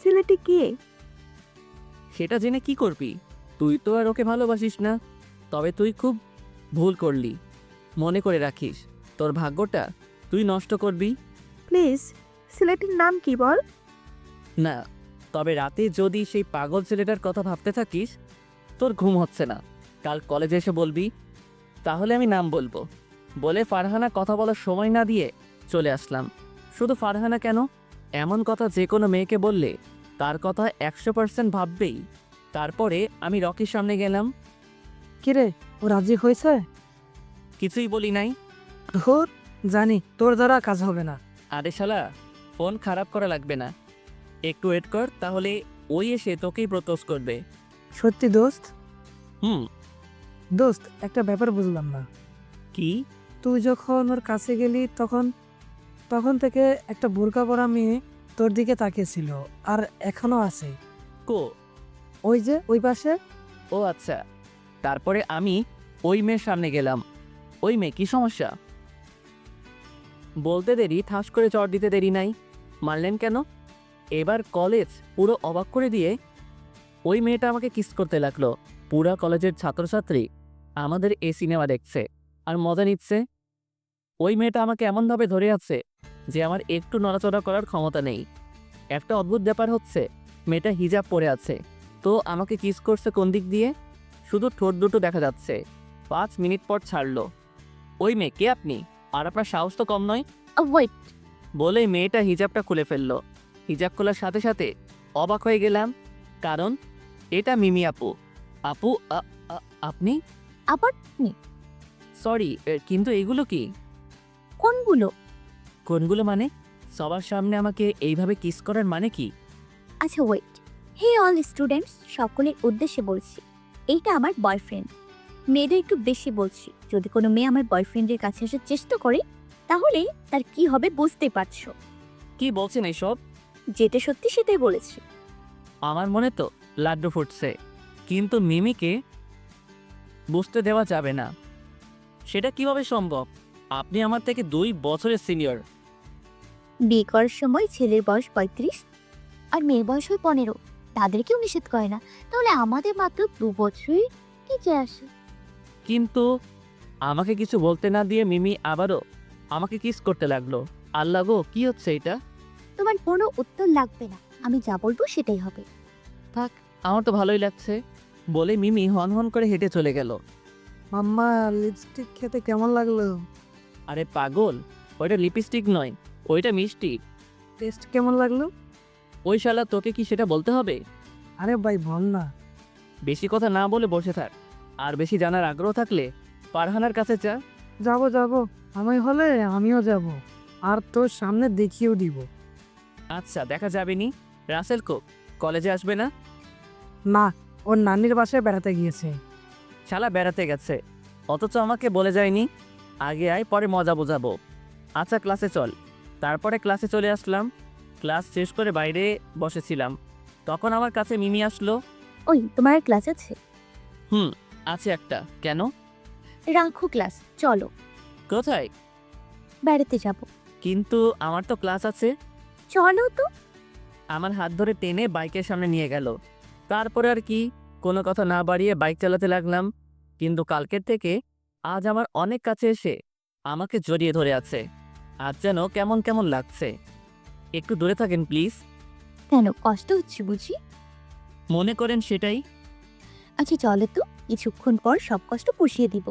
ছেলেটি কে? সেটা জেনে কি করবি? তুই তো আর ওকে ভালোবাসিস না। তবে তুই খুব ভুল করলি। মনে করে রাখিস, তোর ভাগ্যটা তুই নষ্ট করবি প্লিজ, ছেলেটির নাম কি বল। না। তবে রাতে যদি সেই পাগল ছেলেটার কথা ভাবতে থাকিস, তোর ঘুম হচ্ছে না, কাল কলেজে এসে বলবি। তাহলে আমি নাম বলবো। বলে ফারহানা কথা বলার সময় না দিয়ে চলে আসলাম। শুধু ফারহানা কেন, এমন কথা যে কোনো মেয়েকে বললে তার কথা 100% ভাববেই। তারপরে আমি রকির সামনে গেলাম। কিরে, ও রাজি হয়েছে? কিছুই বলি নাই। ধুর, জানি তোর দ্বারা কাজ হবে না। আরে শালা, ফোন খারাপ করা লাগবে না, একটু ওয়েট কর, তাহলে ওই এসে তোকেই প্রপোজ করবে। সত্যি দোস্ত? হুম। দোস্ত, একটা ব্যাপার বুঝলাম না। কি? তুই যখন ওর কাছে গেলি তখন থেকে একটা বোরকা পরা মেয়ে তোর দিকে তাকিয়েছিল, আর এখনো আছে। কো? ওই যে ওই পাশে। ও আচ্ছা। তারপরে আমি ওই মেয়ের সামনে গেলাম। ওই মেয়ে, কি সমস্যা? বলতে দেরি, ঠাস করে চড় দিতে দেরি নাই। মানলেন কেন? এবার কলেজ পুরো অবাক করে দিয়ে ওই মেয়েটা আমাকে কিস করতে লাগলো। পুরা কলেজের ছাত্রছাত্রী আমাদের এই সিনেমা দেখছে আর মজা নিচ্ছে। ওই মেয়েটা আমাকে এমনভাবে ধরে আছে যে আমার একটু নড়াচড়া করার ক্ষমতা নেই। একটা অদ্ভুত ব্যাপার হচ্ছে, মেয়েটা হিজাব পরে আছে, তো আমাকে কিস করছে কোন দিক দিয়ে? শুধু ঠোঁট দুটো দেখা যাচ্ছে। 5 মিনিট পর ছাড়লো। ওই মেয়ে, কে আপনি? আর আপনার সাহস তো কম নয়। ওয়েট, বলে মেয়েটা হিজাবটা খুলে ফেললো। হিজাব খোলার সাথে সাথে অবাক হয়ে গেলাম, কারণ এটা মিমি আপু। আপু, আপনি? আবার সরি, কিন্তু এগুলো কি? কোনগুলো? কোনগুলো মানে? সবার সামনে আমাকে এইভাবে কিস করার মানে কি? আচ্ছা ওয়েট, হে অল স্টুডেন্টস, সকলের উদ্দেশ্যে বলছি, এইটা আমার বয়ফ্রেন্ড। মেয়েদের একটু বেশি বলছি, যদি কোনো মেয়ে আমার বয়ফ্রেন্ডের কাছে আসার চেষ্টা করে তাহলে তার কি হবে বুঝতে পারছো। কি বলছেন এইসব? যেটা সত্যি সেটাই বলেছি। আমার মনে তো লাড্ডু ফুটছে, কিন্তু মিমিকে বুঝতে দেওয়া যাবে না। সেটা কিভাবে সম্ভব? আপনি আমার থেকে 2 বছরের সিনিয়র। বিয়ে করার সময় ছেলের বয়স 35 আর মেয়ের বয়স হয় 15, তাদেরকেও নিষেধ করে না, তাহলে আমাদের মাত্র 2 বছরই কি যে আসে। কিন্তু আমাকে কিছু বলতে না দিয়ে মিমি আবারও আমাকে কিস করতে লাগলো। আল্লাহ গো, কি হচ্ছে এটা? তোমার কোনো উত্তর লাগবে না, আমি যা বলবো সেটাই হবে। থাক, আমার তো ভালোই লাগছে। বলে মিমি হন হন করে হেঁটে চলে গেল। মাম্মা, লিপস্টিক খেতে কেমন লাগলো? আরে পাগল, ওইটা লিপস্টিক নয়, ওইটা মিষ্টি। টেস্ট কেমন লাগলো? ওই শালা, তোকে কি সেটা বলতে হবে? আরে ভাই বল না। বেশি কথা না বলে বসে থাক, আর বেশি জানার আগ্রহ থাকলে ফারহানার কাছে যা। যাবো, আমি হলে আমিও যাব, আর তোর সামনে দেখিয়েও দিব। আচ্ছা, দেখা যাবে নি। রাসেল কলেজে আসবে না? না, ওর নানির বাসায় বেড়াতে গিয়েছে। শালা বেড়াতে গেছে, অথচ আমাকে বলে যায়নি। আগে আয়, পরে মজা বোঝাবো। আচ্ছা, ক্লাসে চল। তারপরে ক্লাসে চলে আসলাম। ক্লাস শেষ করে বাইরে বসেছিলাম, তখন আমার কাছে মিমি আসলো। ওই, তোমার ক্লাস আছে? হুম, আছে একটা। কেন? রাখো ক্লাস, চলো কোথায়? বেড়াতে যাব। কিন্তু আমার তো ক্লাস আছে। চলো তো। আমার হাত ধরে টেনে বাইকের সামনে নিয়ে গেল। তারপরে আর কি, কোনো কথা না বাড়িয়ে বাইক চালাতে লাগলাম। কিন্তু কালকের থেকে আজ আমার অনেক কাছে এসে আমাকে জড়িয়ে ধরে আছে। আজ যেন কেমন কেমন লাগছে। একটু দূরে থাকেন প্লিজ। কেন, কষ্ট হচ্ছে বুঝি? মনে করেন সেটাই। আচ্ছা চলো তো, কিছুক্ষণ পর সব কষ্ট পুষিয়ে দিব।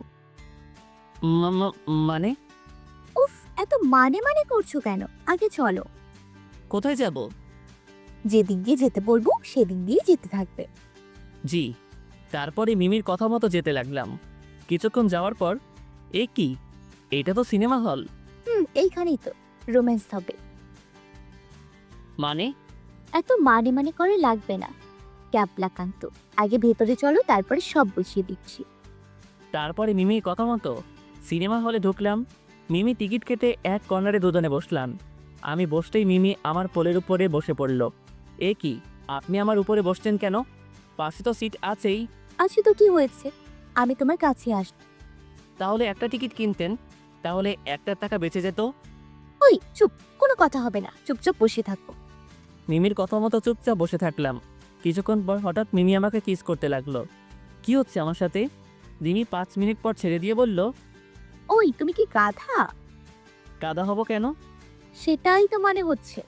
মানে? উফ, এত মানে করছো কেন? আগে চলো। কোথায় যাব? যেদিক দিয়ে যেতে বলবো সেদিক দিয়ে যেতে থাকবে। জি। তারপরে মিমির কথা মতো যেতে লাগলাম। কিছুক্ষণ যাওয়ার পর, এ কি, এটা তো সিনেমা হল। এইখানেই তো রোম্যান্স হবে। মানে? এত মানে মানে করে লাগবে না ক্যাবলাকান্ত, আগে ভেতরে চলো, তারপরে সব বুঝিয়ে দিচ্ছি। তারপরে মিমির কথা মতো সিনেমা হলে ঢুকলাম। মিমি টিকিট কেটে এক কর্নারে দুজনে বসলাম। আমি বসতেই মিমি আমার পোলের উপরে বসে পড়ল। এ কি, আপনি আমার উপরে বসছেন কেন? পাশে তো সিট আছেই। আচ্ছা তো কি হয়েছে, আমি তোমার কাছে আস। তাহলে একটা টিকিট কিনতেন, তাহলে 1টা টাকা বেঁচে যেত। ওই চুপ, কোনো কথা হবে না, চুপচাপ বসে থাকো। মিমির কথা মতো চুপচাপ বসে থাকলাম। কিছুক্ষণ পর হঠাৎ মিমি আমাকে কিস করতে লাগলো। কি হচ্ছে আমার সাথে? মিমি 5 মিনিট পর ছেড়ে দিয়ে বলল, ওই তুমি কি গাধা? কাদা হব কেন? সেটাই তো মানে হচ্ছে।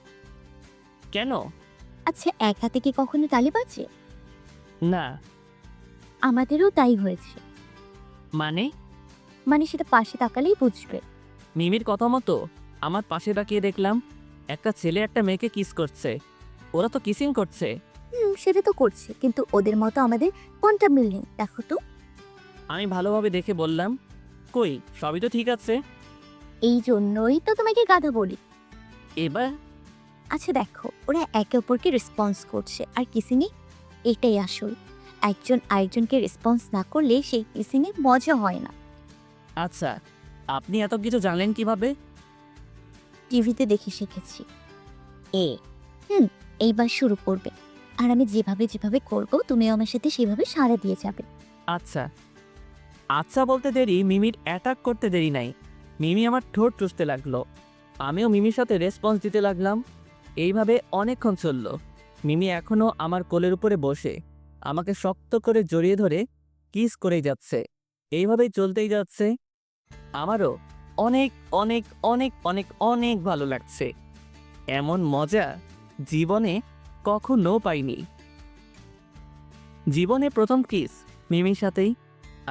কেন? আচ্ছা, এক হাতে কি কখনো তালি বাজে? না। আমাদেরও তাই হয়েছে। মানে? মানে সেটা পাশে তাকালেই বুঝবে। মিমির কথা মতো আমার পাশে তাকিয়ে দেখলাম একটা ছেলে একটা মেয়েকে কিস করছে। ওরা তো কিসিং করছে। সেটা তো করছে, কিন্তু ওদের মতো আমাদের কোনটা মিল নেই দেখো তো। আমি ভালোভাবে দেখে বললাম, কই, সবই তো ঠিক আছে। এই জন্যই তো তোমাকে গাধা বলি। এবার? আচ্ছা দেখো, ওরা একে অপরকে রেসপন্স করছে আর কিসিংয়ে এটাই আসল। একজন আরেকজনকে রেসপন্স না করলে সেই কিসিংয়ে মজা হয় না। আচ্ছা, আপনি এত কিছু জানলেন কিভাবে? টিভিতে দেখে শিখেছি। এইবার শুরু করবে, আর আমি যেভাবে যেভাবে করব তুমিও আমার সাথে সেভাবে সাড়া দিয়ে যাবে। আচ্ছা। আচ্ছা বলতে দেরি, মিমির অ্যাটাক করতে দেরি নাই। মিমি আমার ঠোঁট চুষতে লাগলো, আমিও মিমির সাথে রেসপন্স দিতে লাগলাম। এইভাবে অনেকক্ষণ চলল। মিমি এখনও আমার কোলের উপরে বসে আমাকে শক্ত করে জড়িয়ে ধরে কিস করেই যাচ্ছে। এইভাবেই চলতেই যাচ্ছে। আমারও অনেক অনেক অনেক অনেক অনেক ভালো লাগছে। এমন মজা জীবনে কখনো পাইনি। জীবনে প্রথম কিস মিমির সাথেই,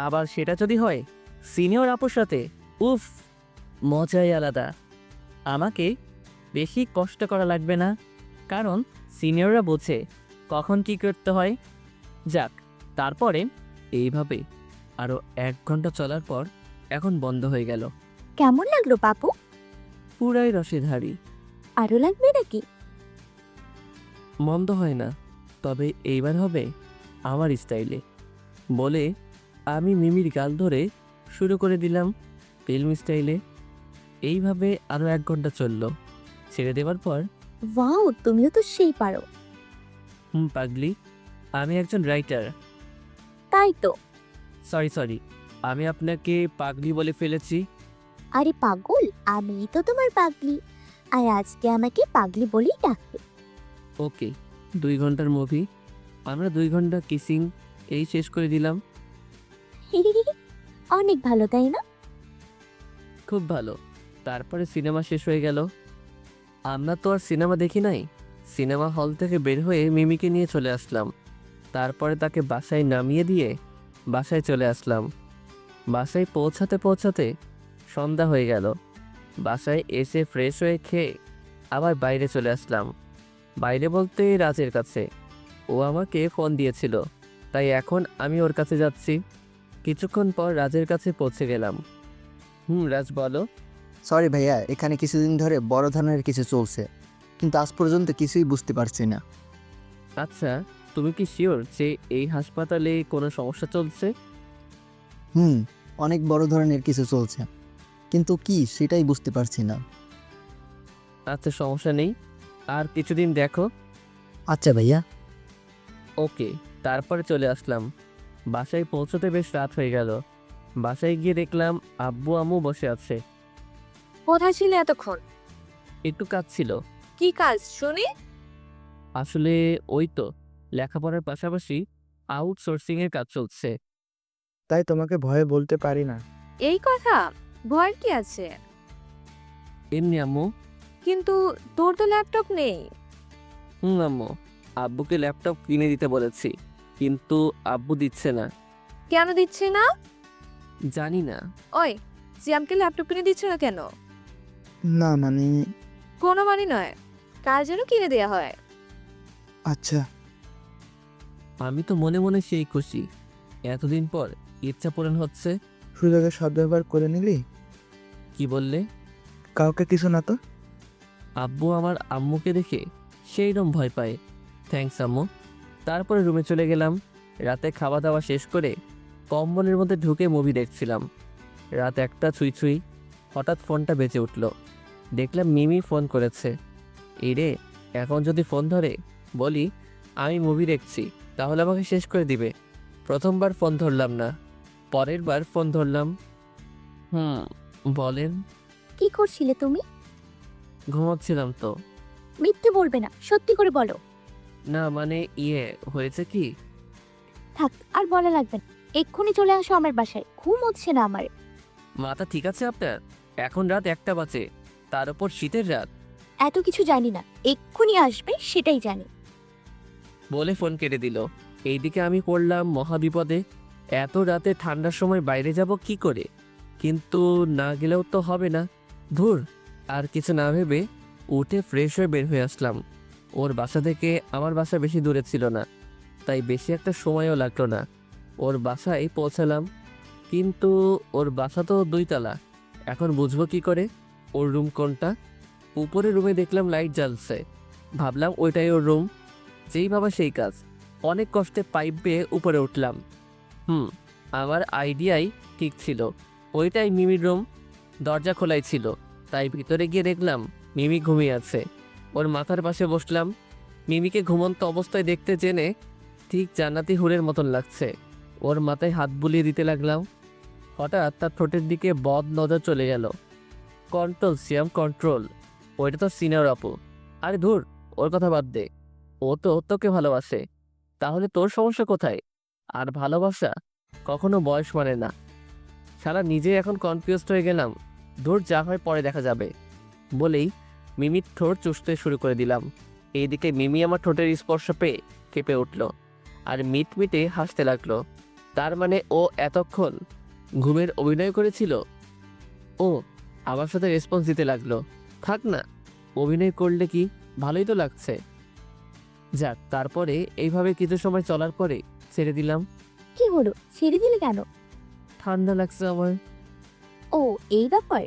আবার সেটা যদি হয় সিনিয়র আপুর সাথে, উফ, মজাই আলাদা। আমাকে বেশি কষ্ট করা লাগবে না, কারণ সিনিয়ররা বোঝে কখন কি করতে হয়। যাক, তারপরে এইভাবে আরও 1 ঘন্টা চলার পর এখন বন্ধ হয়ে গেল। কেমন লাগলো বাপু? পুরাই রসেধারী। আরো লাগবে নাকি? মন্দ হয় না, তবে এইবার হবে আমার স্টাইলে বলে আমি মিমির গাল ধরে শুরু করে দিলাম ফিল্ম স্টাইলে। এইভাবে আরও 1 ঘন্টা চলল। ছেড়ে দেওয়ার পর, ওয়াও, তুমিও তো সেই পারো। পাগলি, আমি একজন রাইটার। তাই তো। সরি, আমি আপনাকে পাগলি বলে ফেলেছি। আরে পাগল, আমি তো তোমার পাগলি, আর আজকে আমাকে পাগলি বলেই ডাকবে। ওকে, 2 ঘন্টার মুভি, আমরা 2 ঘন্টা কিসিং এই শেষ করে দিলাম। অনেক ভালো তাই না? খুব ভালো। তারপরে সিনেমা শেষ হয়ে গেল। আমরা তো আর সিনেমা দেখি নাই। সিনেমা হল থেকে বের হয়ে মিমিকে নিয়ে চলে আসলাম। তারপরে তাকে বাসায় নামিয়ে দিয়ে বাসায় চলে আসলাম। বাসায় পৌঁছাতে পৌঁছাতে সন্ধ্যা হয়ে গেল। বাসায় এসে ফ্রেশ হয়ে খেয়ে আবার বাইরে চলে আসলাম। বাইরে বলতে রাজের কাছে। ও আমাকে ফোন দিয়েছিল, তাই এখন আমি ওর কাছে যাচ্ছি। কিছুক্ষণ পর রাজের কাছে পৌঁছে গেলাম। রাজ বলো। সরি ভাইয়া, এখানে কিছুদিন ধরে বড় ধরনের কিছু চলছে, কিন্তু আজ পর্যন্ত কিছুই বুঝতে পারছি না। আচ্ছা, তুমি কি শিওর যে এই হাসপাতালে কোনো সমস্যা চলছে? অনেক বড় ধরনের কিছু চলছে, কিন্তু কি সেটাই বুঝতে পারছি না। আচ্ছা, সমস্যা নেই, আর কিছুদিন দেখো। আচ্ছা ভাইয়া। ওকে। তারপরে চলে আসলাম। বাসায় পৌঁছতে বেশ রাত হয়ে গেল। বাসায় গিয়ে দেখলাম আব্বু আম্মু বসে আছে। কোথায় ছিলে এতক্ষণ? একটু কাজ ছিল। কি কাজ শুনি? আসলে ওই তো লেখাপড়ার পাশাপাশি আউটসোর্সিং এর কাজ চলছে। তাই তোমাকে ভয়ে বলতে পারি না। এই কথা? ভয়ের কি আছে? এমনি আম্মু। কিন্তু তোর তো ল্যাপটপ নেই। আম্মু, আব্বুকে ল্যাপটপ কিনে দিতে বলেছি, কিন্তু আব্বু দিচ্ছে না। কেন দিচ্ছে না? জানি না। ওই, সিয়ামকে ল্যাপটপ কিনে দিচ্ছে না কেন? না মানে কোনো মানে নয়, কার যেন কিনে দেয়া হয়। আচ্ছা। আমি তো মনে মনে সেই খুশি, এতদিন পর ইচ্ছা পূরণ হচ্ছে। সুযোগের সদ্ব্যবহার করে নিলি? কি বললে? কাউকে কিছু না তো? আব্বু আমার আম্মুকে দেখে সেইরকম ভয় পায়। থ্যাঙ্কস আম্মু। তারপরে রুমে চলে গেলাম। রাতে খাওয়া দাওয়া শেষ করে কম্বলের মধ্যে ঢুকে মুভি দেখছিলাম। রাত 1টা ছুঁই ছুঁই, হঠাৎ ফোনটা বেজে উঠল। দেখলাম মিমি ফোন করেছে। এই রে, এখন যদি ফোন ধরে বলি আমি মুভি দেখছি, তাহলে আমাকে শেষ করে দিবে। প্রথমবার ফোন ধরলাম না, পরের বার ফোন ধরলাম। বলেন। কি করছিলে তুমি? ঘুমাচ্ছিলাম তো। মিথ্যে বলবে না, সত্যি করে বলো। না মানে হয়েছে কি? থাক, আর বলা লাগবে না। এক্ষুনি চলে আসো আমার বাসায়, ঘুম হচ্ছে না আমার। মাথা ঠিক আছে আপনার? এখন রাত 1টা বাজে, তার উপর শীতের রাত। এত কিছু জানি না, এক্ষুনি আসবে সেটাই জানি। বলে ফোন কেটে দিল। এইদিকে আমি পড়লাম মহাবিপদে। এত রাতে ঠান্ডার সময় বাইরে যাব কি করে? কিন্তু না গেলেও তো হবে না। ধুর, আর কিছু না ভেবে উঠে ফ্রেশ হয়ে বের হয়ে আসলাম। ওর বাসা থেকে আমার বাসা বেশি দূরে ছিল না, তাই বেশি একটা সময়ও লাগলো না। ওর বাসায় পৌঁছালাম, কিন্তু ওর বাসা তো 2 তলা। এখন বুঝবো কি করে ওর রুম কোনটা? উপরে রুমে দেখলাম লাইট জ্বলছে, ভাবলাম ওইটাই ওর রুম। যেই ভাবা সেই কাজ, অনেক কষ্টে পাইপ বেয়ে উপরে উঠলাম। আমার আইডিয়াই ঠিক ছিল, ওইটাই মিমির রুম। দরজা খোলাই ছিল, তাই ভিতরে গিয়ে দেখলাম মিমি ঘুমিয়ে আছে। ওর মাথার পাশে বসলাম। মিমিকে ঘুমন্ত অবস্থায় দেখতে জেনে ঠিক জান্নাতি হুরের মতন লাগছে। ওর মাথায় হাত বুলিয়ে দিতে লাগলাম। হঠাৎ তার ঠোঁটের দিকে বদ নজর চলে গেল। কন্ট্রোল সিয়াম, কন্ট্রোল। ওইটা তো সিনিয়র আপু। আরে ধুর, ওর কথা বাদ দে। ও তো তোকে ভালোবাসে, তাহলে তোর সমস্যা কোথায়? আর ভালোবাসা কখনো বয়স মানে না। সারা নিজে এখন কনফিউজড হয়ে গেলাম। ধুর, যা হয় পরে দেখা যাবে বলেই মিমির ঠোঁট চুষতে শুরু করে দিলাম। এইদিকে মিমি আমার ঠোঁটের স্পর্শ পেয়ে কেঁপে উঠল আর মিটমিটে হাসতে লাগলো। তার মানে ও এতক্ষণ ঘুমের অভিনয় করেছিল। ও আমার সাথে রেসপন্স দিতে লাগলো। থাক না, অভিনয় করলে কি, ভালোই তো লাগছে। যাক, তারপরে এইভাবে কিছু সময় চলার পরে ছেড়ে দিলাম। কি হলো, ছেড়ে দিলে কেন? ঠান্ডা লাগছে আমার ও, এই ব্যাপার।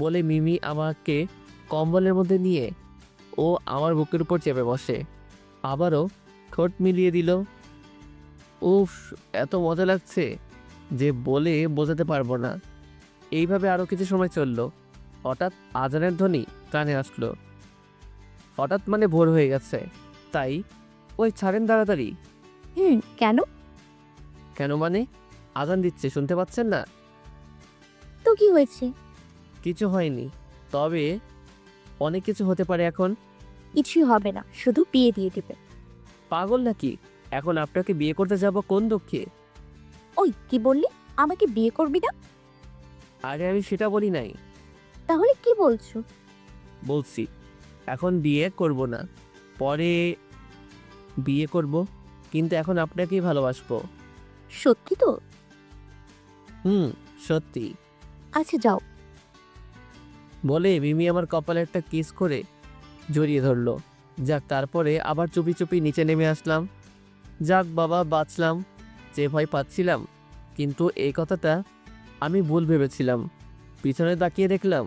বলে মিমি আমাকে কম্বলের মধ্যে নিয়ে ও আমার বুকের উপর চেপে বসে। আবারও ঠোঁট মিলিয়ে দিল। উফ, এত মজা লাগছে যে বলে বোঝাতে পারবো না। এইভাবে আরও কিছু সময় চলল। হঠাৎ আজানের ধ্বনি কানে আসলো। হঠাৎ মানে ভোর হয়ে গেছে, তাই ওই ছাড়েন তাড়াতাড়ি। কেন? কেন মানে? আজান দিচ্ছে, শুনতে পাচ্ছেন না? তো কি হয়েছে? কিছু হয়নি, তবে অনেক কিছু হতে পারে এখন। কিছুই হবে না, শুধু বিয়ে দিয়ে দিবে। পাগল নাকি? এখন আপনাকে বিয়ে করতে যাব কোন দুঃখে? ওই, কি বললি? আমাকে বিয়ে করবি না? আরে আমি সেটা বলি নাই। তাহলে কি বলছো? বলছি এখন বিয়ে করব না, পরে বিয়ে করব, কিন্তু এখন আপনাকেই ভালোবাসবো। সত্যি তো? সত্যি। আচ্ছা যাও। বলে মিমি আমার কপালে একটা কিস করে জড়িয়ে ধরলো। যাক, তারপরে আবার চুপি চুপি নিচে নেমে আসলাম। যাক বাবা, বাঁচলাম। যে ভয় পাচ্ছিলাম, কিন্তু এই কথাটা আমি ভুল ভেবেছিলাম। পিছনে তাকিয়ে দেখলাম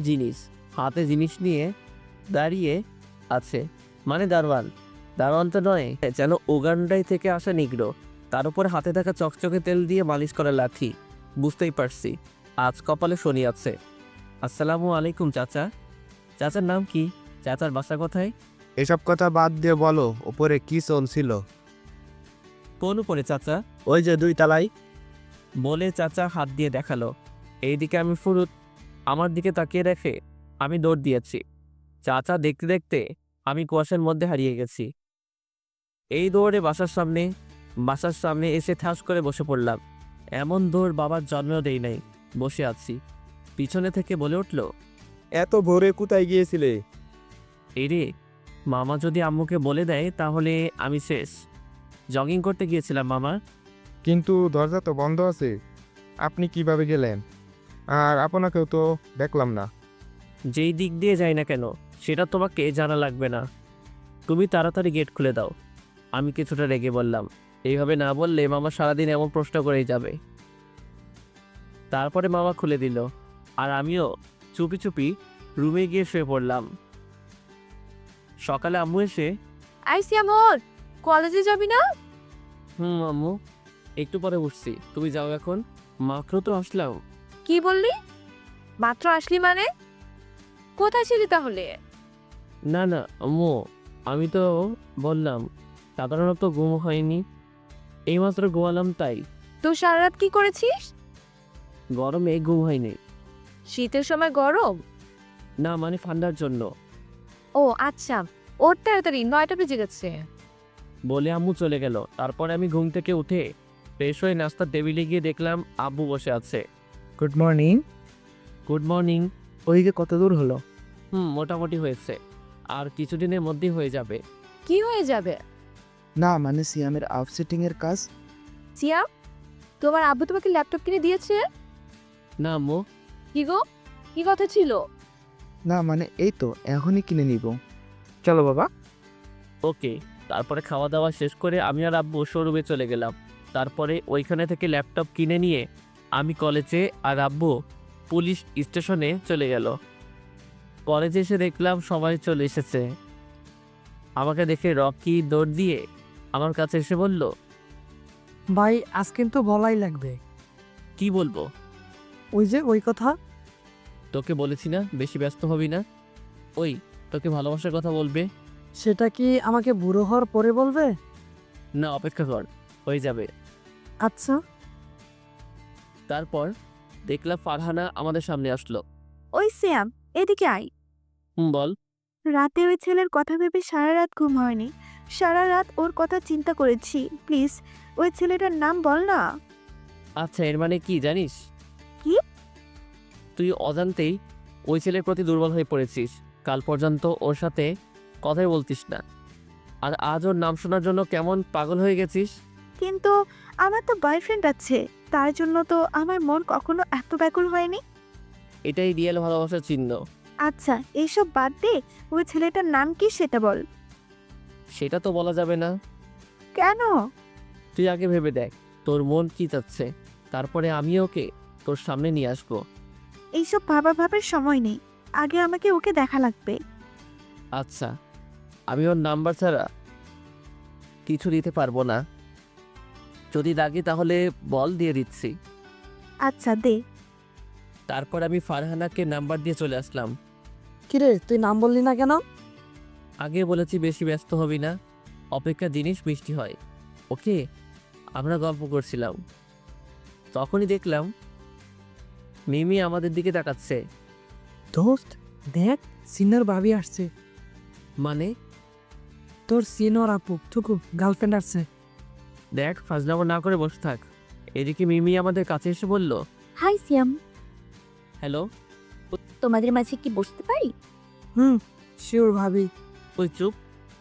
জিনিস, হাতে জিনিস নিয়ে দাঁড়িয়ে আছে। মানে দারোয়ান। দারোয়ান তো নয়, যেন উগান্ডাই থেকে আসা নিগ্রো। তার উপর হাতে থাকা চকচকে তেল দিয়ে মালিশ করা লাঠি। বুঝতেই পারছি আজ কপালে শনি আছে। আসসালামু আলাইকুম চাচা। চাচার নাম কি? চাচার বাসা কোথায়? এসব কথা বাদ দিয়ে বলো, ওপরে কি চলছিল? কোন উপরে চাচা? ওই যে 2 তলায়। বলে চাচা হাত দিয়ে দেখালো। এইদিকে আমি ফুরুত আমার দিকে তাকিয়ে রেখে আমি দৌড় দিয়েছি। চাচা দেখতে দেখতে আমি কুয়াশার মধ্যে হারিয়ে গেছি। এই দৌড়ে বাসার সামনে এসে ঠাস করে বসে পড়লাম। এমন দৌড় বাবার জন্মেও দেই নাই। বসে আছি, পিছনে থেকে বলে উঠল, এত ভোরে কোথায় গিয়েছিলে? এই রে, মামা যদি আম্মুকে বলে দেয় তাহলে আমি শেষ। জগিং করতে গিয়েছিলাম মামা। কিন্তু দরজা তো বন্ধ আছে, আপনি কিভাবে গেলেন? আর আপনাকেও তো দেখলাম না। যেই দিক দিয়ে যাই না কেন সেটা তোমাকে জানা লাগবে না। তুমি তাড়াতাড়ি গেট খুলে দাও। আমি কিছুটা রেগে বললাম, এইভাবে না বললে মামা সারাদিন এমন প্রশ্ন করেই যাবে। তারপরে মামা খুলে দিল, আর আমিও চুপি চুপি রুমে গিয়ে শুয়ে পড়লাম। সকালে আম্মু এসে, আইসি আমর, কলেজে যাবি না? আম্মু একটু পরে উঠছি, তুমি যাও এখন। মাত্র তো আসলাম। কি বললি? মাত্র আসলি মানে? কোথায় ছিলি তাহলে? না না আম্মু, আমি তো বললাম সাধারণত ঘুম হয়নি, এইমাত্র ঘুমালাম তাই। তো সারা রাত কি করেছিস? গরমে ঘুম হয়নি। শীতের সময় গরম? না মানে ঠান্ডার জন্য। ও আচ্ছা, ওর তাড়াতাড়ি 9টা বেজে গেছে। বলে আম্মু চলে গেল। তারপরে আমি ঘুম থেকে উঠে ফ্রেশ হয়ে নাস্তার টেবিলে গিয়ে দেখলাম আব্বু বসে আছে। Good morning. Good morning. ওইদিকে কত দূর হলো? মোটামুটি হয়েছে, আর কিছুদিনের মধ্যেই হয়ে যাবে। কি হয়ে যাবে? না মানে সিয়ামের আপসেটিংয়ের কাজ। সিয়াম, তোমার আব্বু তোমাকে ল্যাপটপ কিনে দিয়েছে? না আম্মু। কি গো, কি কথা ছিল? না মানে এই তো এখনই কিনে নিব। চলো বাবা। ওকে। তারপরে খাওয়া দাওয়া শেষ করে আমি আর আব্বু শোরুমে চলে গেলাম। তারপরে ওইখানে থেকে ল্যাপটপ কিনে নিয়ে আমি কলেজে, আর আব্বু পুলিশ স্টেশনে চলে গেল। কলেজে এসে দেখলাম সবাই চলে এসেছে। আমাকে দেখে রকি দৌড় দিয়ে আমার কাছে এসে বলল, ভাই আজ কিন্তু বলাই লাগবে। কি বলবো? ওই যে ওই কথা। তোকে বলেছি না বেশি ব্যস্ত হবি না। ওই তোকে ভালোবাসার কথা বলবে। সেটা কি আমাকে বুড়ো হওয়ার পরে বলবে? না অপেক্ষা কর, হয়ে যাবে। আচ্ছা। তারপর দেখলাম ফারহানা আমাদের সামনে আসলো। ওই সিয়াম, এদিকে আয়। বল। রাতে ওই ছেলের কথা ভেবে সারা রাত ঘুম হয়নি। সারা রাত ওর কথা চিন্তা করেছি। প্লিজ ওই ছেলেটার নাম বল না। আচ্ছা এর মানে কি জানিস? কি? তুই অজান্তেই ওই ছেলের প্রতি দুর্বল হয়ে পড়েছিস। কাল পর্যন্ত ওর সাথে কথাই বলতিস না, আর আজ ওর নাম শোনার জন্য কেমন পাগল হয়ে গেছিস। কিন্তু আমার তো বয়ফ্রেন্ড আছে, তার জন্য তো আমার মন কখনো এত ব্যাকুল হয়নি। এটাই রিয়েল ভালোবাসার চিহ্ন। আচ্ছা এইসব বাদ দে, ওই ছেলেটার নাম কি সেটা বল। সেটা তো বলা যাবে না। কেন? তুই আগে ভেবে দেখ তোর মন কি চাচ্ছে, তারপরে আমি ওকে তোর সামনে নিয়ে আসবো। এইসব ভাবার সময় নেই, আগে আমাকে ওকে দেখা লাগবে। আচ্ছা, আমি ওর নাম্বার ছাড়া কিছু দিতে পারবো না। যদি লাগে তাহলে বল, দিয়ে দিচ্ছি। আচ্ছা দে। তারপর আমি ফারহানাকে নাম্বার দিয়ে চলে আসলাম। কিরে তুই নাম বললি না কেন? আগে বলেছি বেশি ব্যস্ত হবি না, অপেক্ষা জিনিস মিষ্টি হয়। ওকে। আমরা গল্প করছিলাম, তখনই দেখলাম মিমি আমাদের দিকে তাকাচ্ছে। দোস্ত দেখ, সিনিয়র ভাবি আসছে। মানে? তোর সিনিয়র আপু টুকু গার্লফ্রেন্ড আসছে। দেখ ফাজলামো না করে বসে থাক। এদিকে মিমি আমাদের কাছে এসে বলল, হাই সিয়াম, হ্যালো। তোমাদের মাঝে কি বসতে পারি? শিওর ভাবি। ওই চুপ।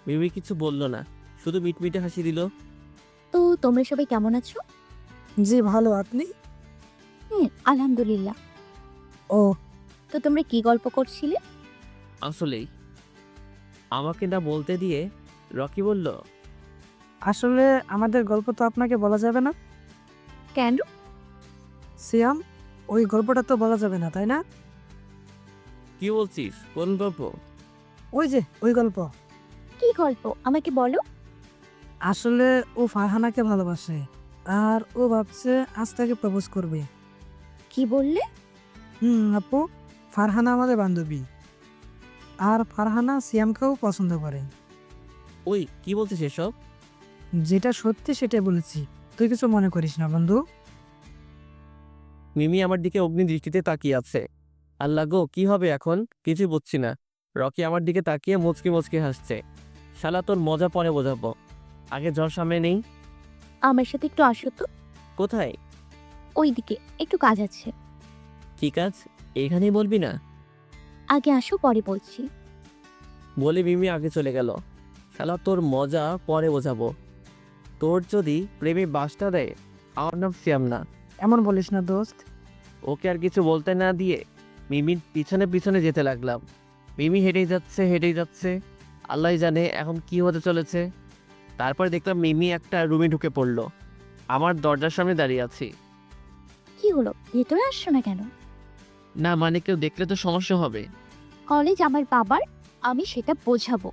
মিমি কিছু বলল না, শুধু মিটমিটে হাসি দিল। তো তোমরা সবাই কেমন আছো? জি ভালো, আপনি? আলহামদুলিল্লাহ। ও তো তোমরা কি গল্প করছিলে? আসলেই আমাকে না বলতে দিয়ে রকি বলল, আসলে আমাদের গল্প তো আপনাকে বলা যাবে না। কেন? সিয়াম, ওই গল্পটা তো বলা যাবে না, তাই না? কি বলছিস? কোন গল্প? ওই যে ওই গল্প। কি গল্প আমাকে বলো। আসলে ও ফারহানাকে ভালোবাসে, আর ও ভাবছে আজ তাকে প্রপোজ করবে। কি বললে? আপু, ফারহানা আমাদের বান্ধবী, আর ফারহানা সিয়ামকেও পছন্দ করে। ওই কি বলছিস এসব? যেটা সত্যি সেটাই বলেছি, তুই কিছু মনে করিস না বন্ধু। মিমি আমার দিকে অগ্নি দৃষ্টিতে তাকিয়ে আছে। আল্লাহ গো, কি হবে এখন? কিছু বুঝছি না। রকি আমার দিকে তাকিয়ে মুচকি মুচকি হাসছে। শালা তোর মজা পরে বোঝাবো, আগে জ্বর সামনে নেই। আমার সাথে একটু আসো তো। কোথায়? ওইদিকে একটু কাজ আছে। কি কাজ? এইখানেই বলবি না? আগে আসো, পরে বলছি। বলে মিমি আগে চলে গেল। শালা তোর মজা পরে বোঝাবো। তোর যদি প্রেমে বাসটা দেয়, আমার নাম সিয়াম না। এমন বলিস না দোস্ত। ওকে আর কিছু বলতে না দিয়ে মিমির পিছনে পিছনে যেতে লাগলাম। মিমি হেঁটেই যাচ্ছে হেঁটেই যাচ্ছে। আল্লাহ জানে এখন কি হতে চলেছে। তারপর দেখলাম মিমি একটা রুমে ঢুকে পড়লো। আমার দরজার সামনে দাঁড়িয়ে আছি। কি হলো, ভেতরে আসছো না কেন? না মানে কেউ দেখলে তো সমস্যা হবে। কলেজ আমার বাবার, আমি সেটা বোঝাবো।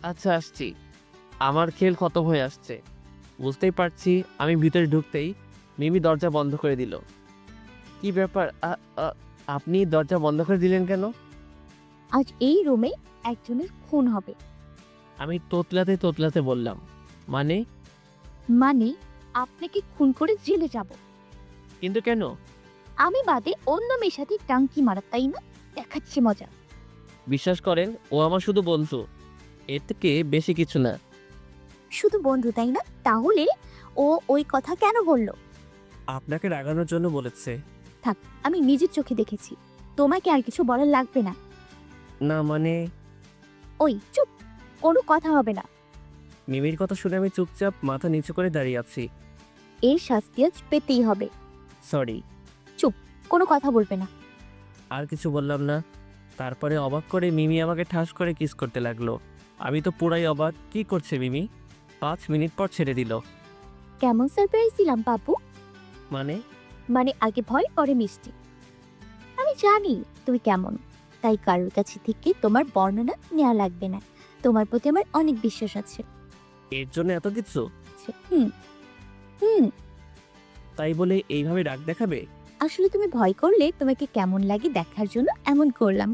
আচ্ছা আসছি। আমার খেল খতম হয়ে আসছে। বুঝতেই পারছি। আমি ভিতরে ঢুকতেই মিমি দরজা বন্ধ করে দিল। কি ব্যাপার, আপনি দরজা বন্ধ করে দিলেন কেন? আজ এই রুমে একজনের খুন হবে। আমি তোতলাতে তোতলাতে বললাম, মানে? মানে আপনাকে খুন করে জেলে যাব। কিন্তু কেন? আমি বাদে অন্য মেয়ের সাথে টাঙ্কি মারা, তাই না? দেখাচ্ছি মজা। বিশ্বাস করেন, ও আমার শুধু বন্ধু, এর থেকে বেশি কিছু না। শুধু বন্ধু, তাই না? তাহলে ও ওই কথা কেন বলল? আপনাকে রাগানোর জন্য বলেছে। থাক, আমি নিজের চোখে দেখেছি। তোমাকে আর কিছু বলার লাগবে না। না মানে? ওই চুপ, কোনো কথা হবে না। মিমির কথা শুনে আমি চুপচাপ মাথা নিচু করে দাঁড়িয়ে আছি। এর শাস্তি আজ পেতেই হবে। সরি। কোনো কথা বলবে না। আর কিছু বললাম না। তারপরে অবাক করে মিমি আমাকে ঠাস করে কিস করতে লাগলো। আমি তো পুরাই অবাক, কি করছে মিমি? 5 মিনিট পর ছেড়ে দিল। কেমন সারপ্রাইজ দিলাম বাবু? মানে? মানে আগে ভয় পরে মিষ্টি। আমি জানি তুমি কেমন, তাই কারোর কাছে থেকে তোমার বর্ণনা নেওয়া লাগবে না। তোমার প্রতি আমার অনেক বিশ্বাস আছে। এর জন্য এত কিছু? হুম হুম তাই বলে এইভাবে রাগ দেখাবে? আসলে তুমি ভয় করলে তোমাকে কেমন লাগে দেখার জন্য এমন করলাম।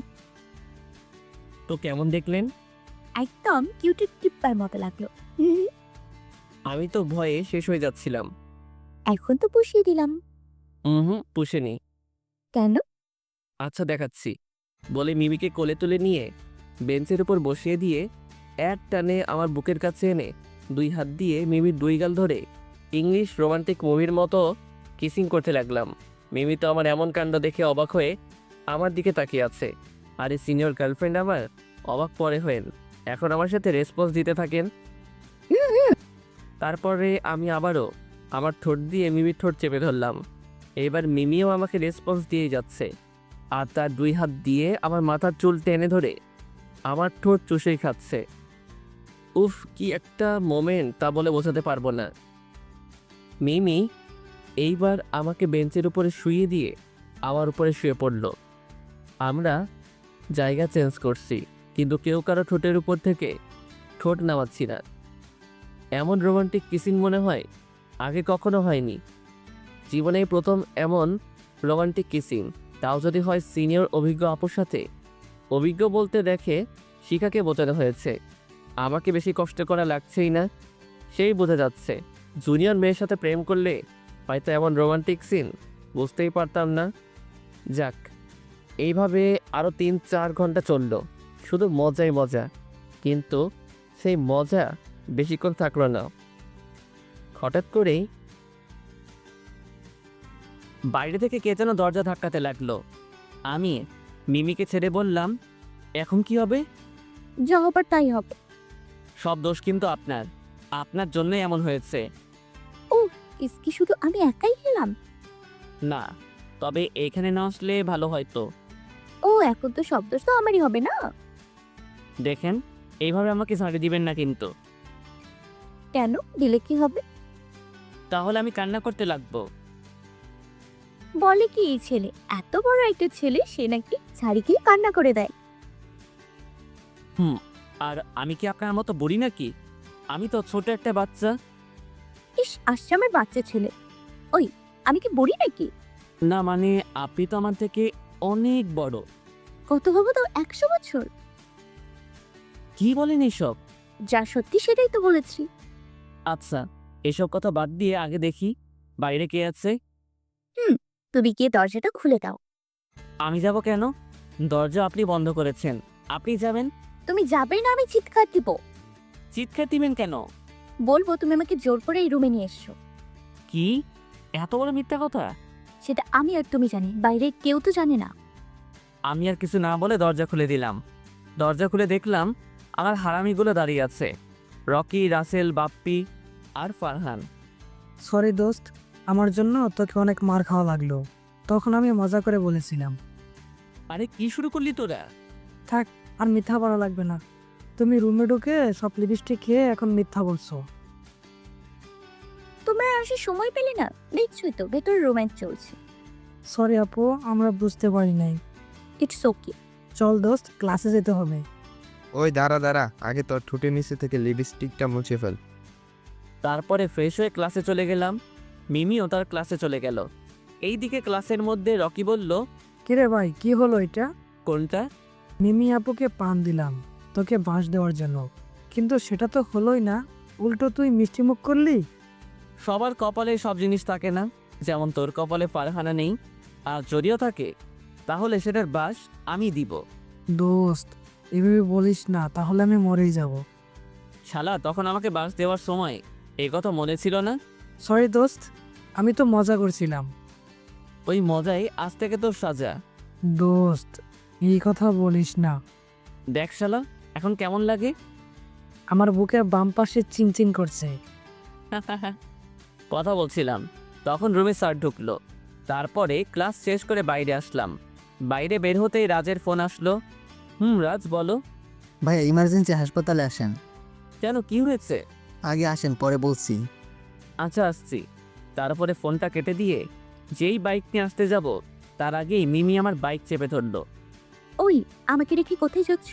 তো কেমন দেখলেন? একদম কিউটের টিপ্পার মতো লাগলো। আমি তো ভয়ে শেষ হয়ে যাচ্ছিলাম। এখন তো পুষিয়ে দিলাম। পুষেনি। কেন? আচ্ছা দেখাচ্ছি। বলে মিমিকে কোলে তুলে নিয়ে বেঞ্চের উপর বসিয়ে দিয়ে এক টানে আমার বুকের কাছে এনে 2 হাত দিয়ে মিমির 2 গাল ধরে ইংলিশ রোমান্টিক মুভির মতো কিসিং করতে লাগলাম। মিমি তো আমার এমন কাণ্ড দেখে অবাক হয়ে আমার দিকে তাকিয়ে আছে। আর এই সিনিয়র গার্লফ্রেন্ড আমার অবাক পরে হয়েন এখন আমার সাথে রেসপন্স দিতে থাকেন। তারপরে আমি আবারও আমার ঠোঁট দিয়ে মিমির ঠোঁট চেপে ধরলাম। এবার মিমিও আমাকে রেসপন্স দিয়ে যাচ্ছে আর তার 2 হাত দিয়ে আমার মাথার চুল টেনে ধরে আমার ঠোঁট চুষেই খাচ্ছে। উফ, কি একটা মোমেন্ট তা বলে বোঝাতে পারবো না। মিমি এইবার আমাকে বেঞ্চের উপরে শুইয়ে দিয়ে আমার উপরে শুয়ে পড়ল। আমরা জায়গা চেঞ্জ করছি, কিন্তু কেউ কারো ঠোঁটের উপর থেকে ঠোঁট নামাচ্ছি না। এমন রোমান্টিক কিসিং মনে হয় আগে কখনো হয়নি। জীবনেই প্রথম এমন রোমান্টিক কিসিং, তাও যদি হয় সিনিয়র অভিজ্ঞ আপুর সাথে। অভিজ্ঞ বলতে দেখে শিখাকে বোঝানো হয়েছে। আমাকে বেশি কষ্ট করা লাগছেই না, সেই বোঝা যাচ্ছে। জুনিয়র মেয়ের সাথে প্রেম করলে হয়তো এমন রোমান্টিক সিন বুঝতেই পারতাম না। যাক, এইভাবে আরও 3-4 ঘন্টা চলল, শুধু মজাই মজা। কিন্তু সেই মজা বেশিক্ষণ থাকলো না। হঠাৎ করেই বাইরে থেকে কে যেন দরজা ধাক্কাতে লাগলো। আমি মিমিকে ছেড়ে বললাম, এখন কি হবে? যা হবার তাই হবে। সব দোষ কিন্তু আপনার, আপনার জন্যই এমন হয়েছে। কি শুধু আমি একাই খেলাম? না, তবে এখানে না আসলে ভালো হয়তো। ও এখন তো সব দোষ তো আমারই হবে না। দেখেন, এইভাবে আমাকে ঝাড়ি দিবেন না কিন্তু। কেন দিলে কি হবে? তাহলে আমি কান্না করতে লাগবো। বলে কি এই ছেলে, এত বড় একটা ছেলে, সে নাকি ছাড়ি খেয়ে কান্না করে দেয়। আর আমি কি আপনার মতো বুড়ি নাকি? আমি তো ছোট একটা বাচ্চা। ইস, আসছে আমার বাচ্চা ছেলে। ওই, আমি কি বুড়ি নাকি? না মানে আপনি তো আমার থেকে অনেক বড়। কত হবো তো? 100 বছর। কি বলেন এসব? যা সত্যি সেটাই তো বলেছি। আচ্ছা, এসব কথা বাদ দিয়ে আগে দেখি বাইরে কে আছে। তুমি গিয়ে দরজাটা খুলে দাও। আমি যাব কেন? দরজা আপনি বন্ধ করেছেন, আপনি যাবেন। তুমি যাবে না, আমি চিৎকার দিব। চিৎকার দিবেন কেন? বলবো তুমি আমাকে জোর করে এই রুমে নিয়ে এসছো। কি এত বড় মিথ্যা কথা? সেটা আমি আর তুমি জানি, বাইরে কেউ তো জানে না। আমি আর কিছু না বলে দরজা খুলে দিলাম। দরজা খুলে দেখলাম আমার হারামিগুলো দাঁড়িয়ে আছে, রকি, রাসেল, বাপ্পি আর ফারহান। সরি দোস্ত, আমার জন্য তোকে অনেক মার খাওয়া লাগলো। তখন আমি মজা করে বলেছিলাম। আরে কি শুরু করলি তোরা? থাক, আর মিথ্যা বলা লাগবে না। তুমি রুমে ঢুকে সব লিপস্টিক খেয়ে এখন মিথ্যা বলছো। তোমরা আসে সময় পেলে না? দেখছই তো ভেতরে রোম্যান্স চলছে। সরি আপু, আমরা বুঝতে পারি নাই। It's okay. চল দোস্ত, ক্লাসে যেতে হবে। ওই দাঁড়া, আগে তোর ঠোঁটের নিচে থেকে লিপস্টিকটা মুছে ফেল। তারপরে ফ্রেশ হয়ে ক্লাসে চলে গেলাম। মিমিও তার ক্লাসে চলে গেল। এইদিকে ক্লাসের মধ্যে রকি বলল, কিরে ভাই, কি হলো এটা? কোনটা? মিমি আপুকে পান দিলাম তোকে বাঁশ দেওয়ার জন্য, কিন্তু সেটা তো হলোই না, উল্টো তুই মিষ্টিমুখ করলি। সবার কপালে সব জিনিস থাকে না। যেমন তোর কপালে ফারহানা নেই, আর যদিও থাকে তাহলে সেটার বাস আমি দিব। দোস্ত এভাবে বলিস না, তাহলে আমি মরেই যাব। শালা, তখন আমাকে বাস দেওয়ার সময় এই কথা মনে ছিল না? সরি দোস্ত, আমি তো মজা করছিলাম। ওই মজাই আজ থেকে তোর সাজা। দোস্ত এই কথা বলিস না। দেখ শালা, এখন কেমন লাগে? আমার বুকে বাম পাশে চিনচিন করছে। কথা বলছিলাম, তখন রুমে স্যার ঢুকলো। তারপরে ক্লাস শেষ করে বাইরে আসলাম। বাইরে বের হতেই রাজের ফোন আসলো। রাজ বলো। ভাইয়া ইমার্জেন্সি হাসপাতালে আসেন। কেন, কি হয়েছে? আগে আসেন, পরে বলছি। আচ্ছা, আসছি। তারপরে ফোনটা কেটে দিয়ে যেই বাইক নিয়ে আসতে যাব, তার আগেই মিমি আমার বাইক চেপে ধরলো। ওই, আমাকে রেখে কোথায় যাচ্ছ?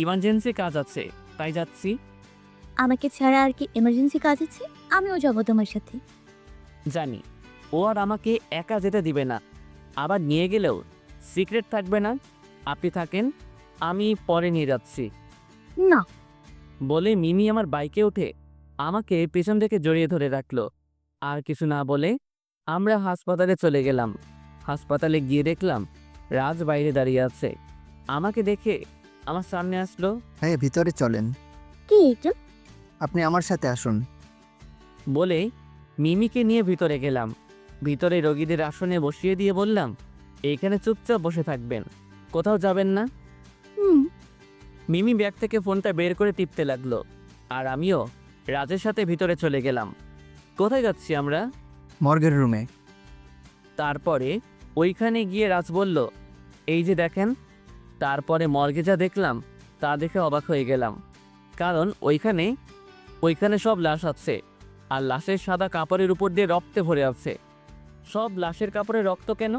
ইমার্জেন্সি কাজ আছে, তাই যাচ্ছি। আমাকে ছাড়া আর কি এমার্জেন্সি কাজ আছে? আমিও যাবো তোমার সাথে। জানি ও আর আমাকে একা যেতে দিবে না, আবার নিয়ে গেলেও সিক্রেট থাকবে না। আপনি থাকেন, আমি পরে নিয়ে যাচ্ছি। না। বলে মিমি আমার বাইকে উঠে আমাকে পেছন থেকে জড়িয়ে ধরে রাখলো। আর কিছু না বলে আমরা হাসপাতালে চলে গেলাম। হাসপাতালে গিয়ে দেখলাম রাজ বাইরে দাঁড়িয়ে আছে। আমাকে দেখে আমার সামনে আসলো। ভাইয়া ভিতরে চলেন, কি এটা? আপনি আমার সাথে আসুন। বলে মিমিকে নিয়ে ভিতরে গেলাম। ভিতরে রোগীদের আসনে বসিয়ে দিয়ে বললাম, এইখানে চুপচাপ বসে থাকবেন, কোথাও যাবেন না। হুম। মিমি ব্যাগ থেকে ফোনটা বের করে টিপতে লাগলো, আর আমিও রাজের সাথে ভিতরে চলে গেলাম। কোথায় যাচ্ছি আমরা? মর্গের রুমে। তারপরে ওইখানে গিয়ে রাজ বলল, এই যে দেখেন। তারপরে মর্গে যা দেখলাম তা দেখে অবাক হয়ে গেলাম। কারণ ওইখানে সব লাশ আছে, আর লাশের সাদা কাপড়ের উপর দিয়ে রক্তে ভরে আছে। সব লাশের কাপড়ে রক্ত কেন?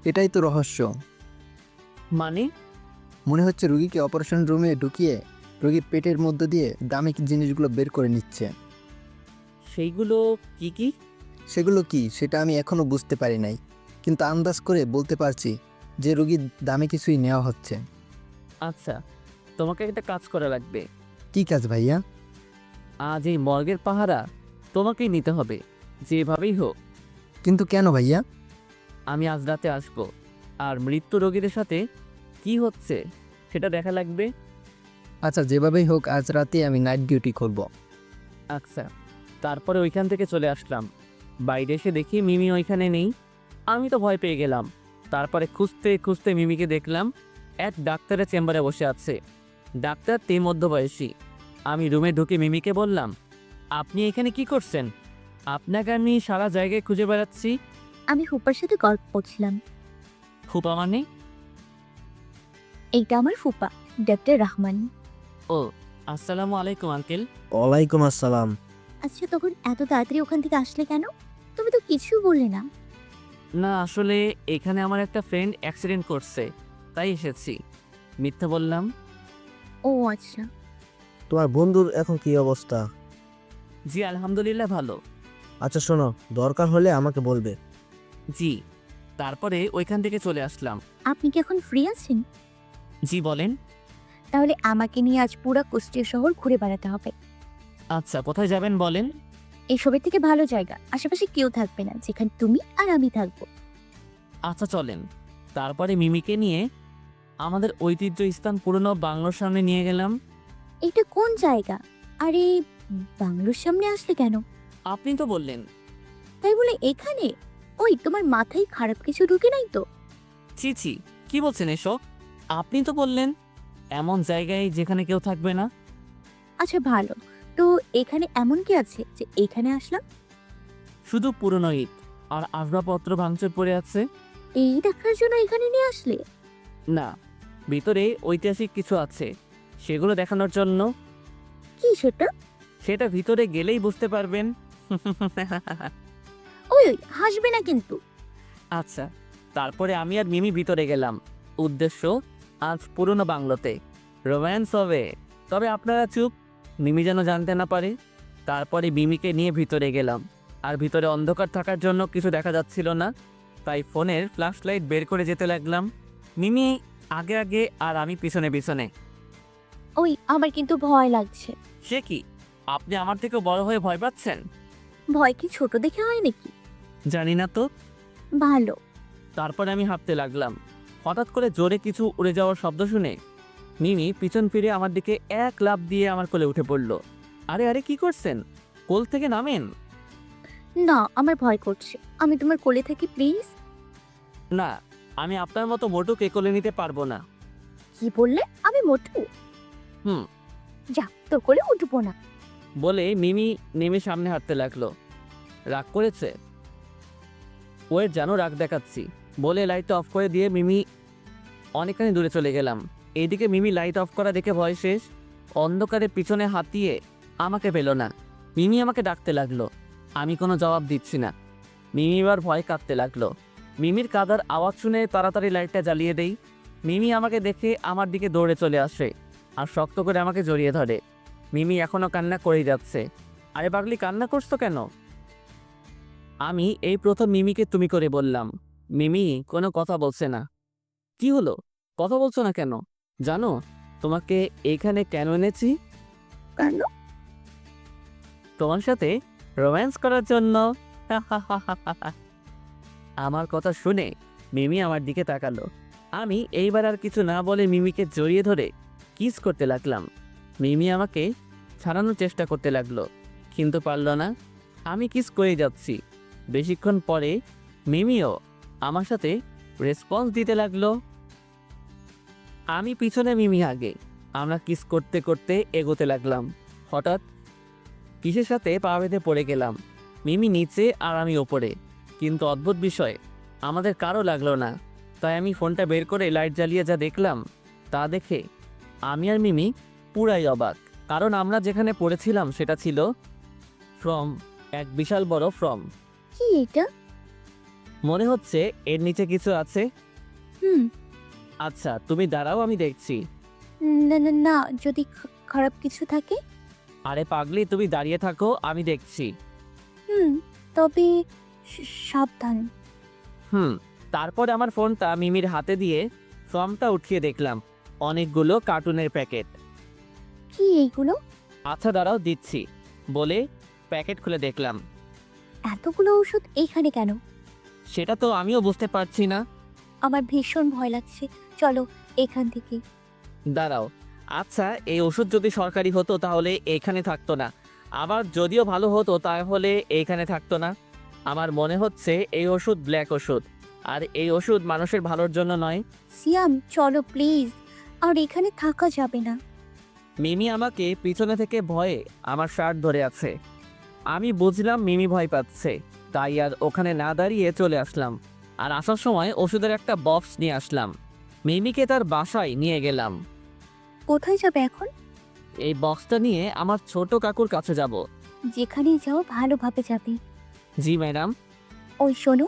এটাই তো রহস্য। মানে? মনে হচ্ছে রুগীকে অপারেশন রুমে ঢুকিয়ে রুগীর পেটের মধ্য দিয়ে দামি জিনিসগুলো বের করে নিচ্ছে। সেইগুলো কি কি? সেগুলো কি সেটা আমি এখনো বুঝতে পারি নাই, কিন্তু আন্দাজ করে বলতে পারছি যে রুগীর দামে কিছুই নেওয়া হচ্ছে। আচ্ছা, তোমাকে একটা কাজ করা লাগবে। কি কাজ ভাইয়া? আজ এই মর্গের পাহারা তোমাকেই নিতে হবে, যেভাবেই হোক। কিন্তু কেন ভাইয়া? আমি আজ রাতে আসব, আর মৃত্যু রোগীদের সাথে কি হচ্ছে সেটা দেখা লাগবে। আচ্ছা, যেভাবেই হোক আজ রাতে আমি নাইট ডিউটি করব। আচ্ছা। তারপরে ওইখান থেকে চলে আসলাম। বাইরে এসে দেখি মিমি ওইখানে নেই। আমি তো ভয় পেয়ে গেলাম। তারপরে খুঁজতে খুঁজতে মিমিকে দেখলাম এক ডাক্তারের চেম্বারে বসে আছে। ডাক্তারটি মধ্যবয়সী। আমি রুমে ঢুকে মিমিকে বললাম, আপনি এখানে কি করছেন? আপনাকে আমি সারা জায়গায় খুঁজে বেড়াচ্ছি। আমি ফুপার সাথে গল্প করছিলাম। ফুপা মানে? এইটা আমার ফুপা, ডক্টর রহমান। ও, আসসালামু আলাইকুম আঙ্কেল। ওয়ালাইকুম আসসালাম। আচ্ছা, তখন এত তাড়াতাড়ি ওখান থেকে আসলে কেন? তুমি তো কিছু বললে না। না, আসলে এখানে আমার একটা ফ্রেন্ড অ্যাক্সিডেন্ট করছে, তাই এসেছি। মিথ্যা বললাম। ও আচ্ছা। তোমার বন্ধুর এখন কি অবস্থা? জি আলহামদুলিল্লাহ ভালো। আচ্ছা শোনো, দরকার হলে আমাকে বলবে। জি। তারপরে ওইখান থেকে চলে আসলাম। আপনি কি এখন ফ্রি আছেন? জি বলেন। তাহলে আমাকে নিয়ে আজ পুরো কুষ্টিয়া শহর ঘুরে বেড়াতে হবে। আচ্ছা, কোথায় যাবেন বলেন। এসবের থেকে ভালো জায়গা, আশেপাশে কেউ থাকবে না, যেখানে তুমি আর আমি থাকবো। আচ্ছা চলেন। তারপরে মিমিকে নিয়ে আমাদের ঐতিহ্য স্থান পুরনো বাংলোর সামনে নিয়ে গেলাম। এটা কোন জায়গা? আরে, বাংলোর সামনে আসলে কেন? আপনি তো বললেন। তাই বলে এখানে? ওই, তোমার মাথায় খারাপ কিছু ঢুকে নাই তো? ছি ছি, কি বলছেন এসব? আপনি তো বললেন এমন জায়গায় যেখানে কেউ থাকবে না। আচ্ছা ভালো, তো এখানে এমন কি আছে যে এখানে আসলাম? শুধু পুরনো ইট আর আসবাবপত্র ভাঙচুর পড়ে আছে। এই দেখার জন্য এখানে নিয়ে আসলে? না, ভিতরে ঐতিহাসিক কিছু আছে, সেগুলো দেখানোর জন্য। কি সেটা? সেটা ভিতরে গেলেই বুঝতে পারবেন। ওই হাসবে না কিন্তু। আচ্ছা, তারপরে আমি আর মিমি ভিতরে গেলাম। উদ্দেশ্য, আজ পুরনো বাংলোতে রোম্যান্স হবে। তবে আপনারা চুপ, মিমি যেন জানতে না পারে। তারপরে মিমিকে নিয়ে ভিতরে গেলাম। আর ভিতরে অন্ধকার থাকার জন্য কিছু দেখা যাচ্ছিল না, তাই ফোনের ফ্ল্যাশ লাইট বের করে যেতে লাগলাম। মিমি আগে আগে আর আমি পিছনে পিছনে। ওই আমার কিন্তু ভয় লাগছে। সে কি, আপনি আমার থেকেও বড় হয়ে ভয় পাচ্ছেন? ভয় কি ছোট দেখে হয় নাকি? জানি না তো। ভালো। তারপরে আমি হাঁটতে লাগলাম। হঠাৎ করে জোরে কিছু উড়ে যাওয়ার শব্দ শুনে মিমি পিছন ফিরে আমার দিকে এক লাফ দিয়ে আমার কোলে উঠে পড়ল। আরে আরে, কি করছেন? কোল থেকে নামেন। না, আমার ভয় করছে। আমি তোমার কোলে থাকি প্লিজ। না, আমি আপনার মতো মোটুকে কোলে নিতে পারবো না। কি বললে? আমি মোটু? হুম। যা, তোর কোলে উঠবো না। বলে মিমি নেমে সামনে হাঁটতে লাগলো। রাগ করেছে? ওয়ের যেন রাগ দেখাচ্ছি বলে লাইট অফ করে দিয়ে মিমি অনেকখানি দূরে চলে গেলাম। এইদিকে মিমি লাইট অফ করা দেখে ভয় শেষ। অন্ধকারে পিছনে হাতিয়ে আমাকে পেল না। মিমি আমাকে ডাকতে লাগলো। আমি কোনো জবাব দিচ্ছি না। মিমি এবার ভয় কাঁদতে লাগলো। মিমির কাদার আওয়াজ শুনে তাড়াতাড়ি লাইটটা জ্বালিয়ে দেই। মিমি আমাকে দেখে আমার দিকে দৌড়ে চলে আসে আর শক্ত করে আমাকে জড়িয়ে ধরে। মিমি এখনও কান্না করেই যাচ্ছে। আরে পাগলি, কান্না করছো কেন? আমি এই প্রথম মিমিকে তুমি করে বললাম। মিমি কোনো কথা বলছে না। কি হলো, কথা বলছো না কেন? জানো তোমাকে এইখানে কেন এনেছি? কেন? তোমার সাথে রোম্যান্স করার জন্য। আমার কথা শুনে মিমি আমার দিকে তাকালো। আমি এইবার আর কিছু না বলে মিমিকে জড়িয়ে ধরে কিস করতে লাগলাম। মিমি আমাকে ছাড়ানোর চেষ্টা করতে লাগলো, কিন্তু পারল না। আমি কিস করে যাচ্ছি। বেশিক্ষণ পরে মিমিও আমার সাথে রেসপন্স দিতে লাগলো। আমি পিছনে, মিমি আগে। আমরা কিস করতে করতে এগোতে লাগলাম। হঠাৎ কিসের সাথে পা বেঁধে পড়ে গেলাম। মিমি নিচে আর আমি ওপরে, কিন্তু অদ্ভুত বিষয় আমাদের কারো লাগলো না। তাই আমি ফোনটা বের করে লাইট জ্বালিয়ে যা দেখলাম তা দেখে আমি আর মিমি পুরাই অবাক। কারণ আমরা যেখানে পড়েছিলাম সেটা ছিল ফ্রম, এক বিশাল বড় ফ্রম। কি এটা? মনে হচ্ছে এর নিচে কিছু আছে। হুম। আচ্ছা তুমি দাঁড়াও, আমি দেখছি। না না না, যদি খারাপ কিছু থাকে। আরে পাগলি, তুমি দাঁড়িয়ে থাকো, আমি দেখছি। তবে সাবধান। তারপর আমার ফোনটা মিমির হাতে দিয়ে ফর্মটা উঠিয়ে দেখলাম অনেকগুলো কার্টুনের প্যাকেট। কি এইগুলো? আচ্ছা দাঁড়াও, দিচ্ছি বলে প্যাকেট খুলে দেখলাম। এতগুলো ওষুধ এইখানে কেন? সেটা তো আমিও বুঝতে পারছি না। আমার ভীষণ ভয় লাগছে। চলো এখান থেকে। দাঁড়াও, আচ্ছা এই ওষুধ যদি সরকারি হতো তাহলে এখানে থাকতো না, আবার যদিও ভালো হতো তাহলে এইখানে থাকতো না। আমার মনে হচ্ছে এই ওষুধ ব্ল্যাক ওষুধ, আর এই ওষুধ মানুষের ভালোর জন্য নয়। সিয়াম চলো প্লিজ, আর এখানে থাকা যাবে না। মিমি আমাকে পিছনে থেকে ভয়ে আমার শার্ট ধরে আছে। আমি বুঝলাম মিমি ভয় পাচ্ছে, তাই আর ওখানে না দাঁড়িয়ে চলে আসলাম। আর আসার সময় ওষুধের একটা বক্স নিয়ে আসলাম। মিমিকে তার বাসায় নিয়ে গেলাম। কোথায় যাবে এখন? এই বক্সটা নিয়ে আমার ছোট কাকুর কাছে যাব। যেখানেই যাও ভালোভাবে যাবে। জি ম্যাডাম। ওই শোনো।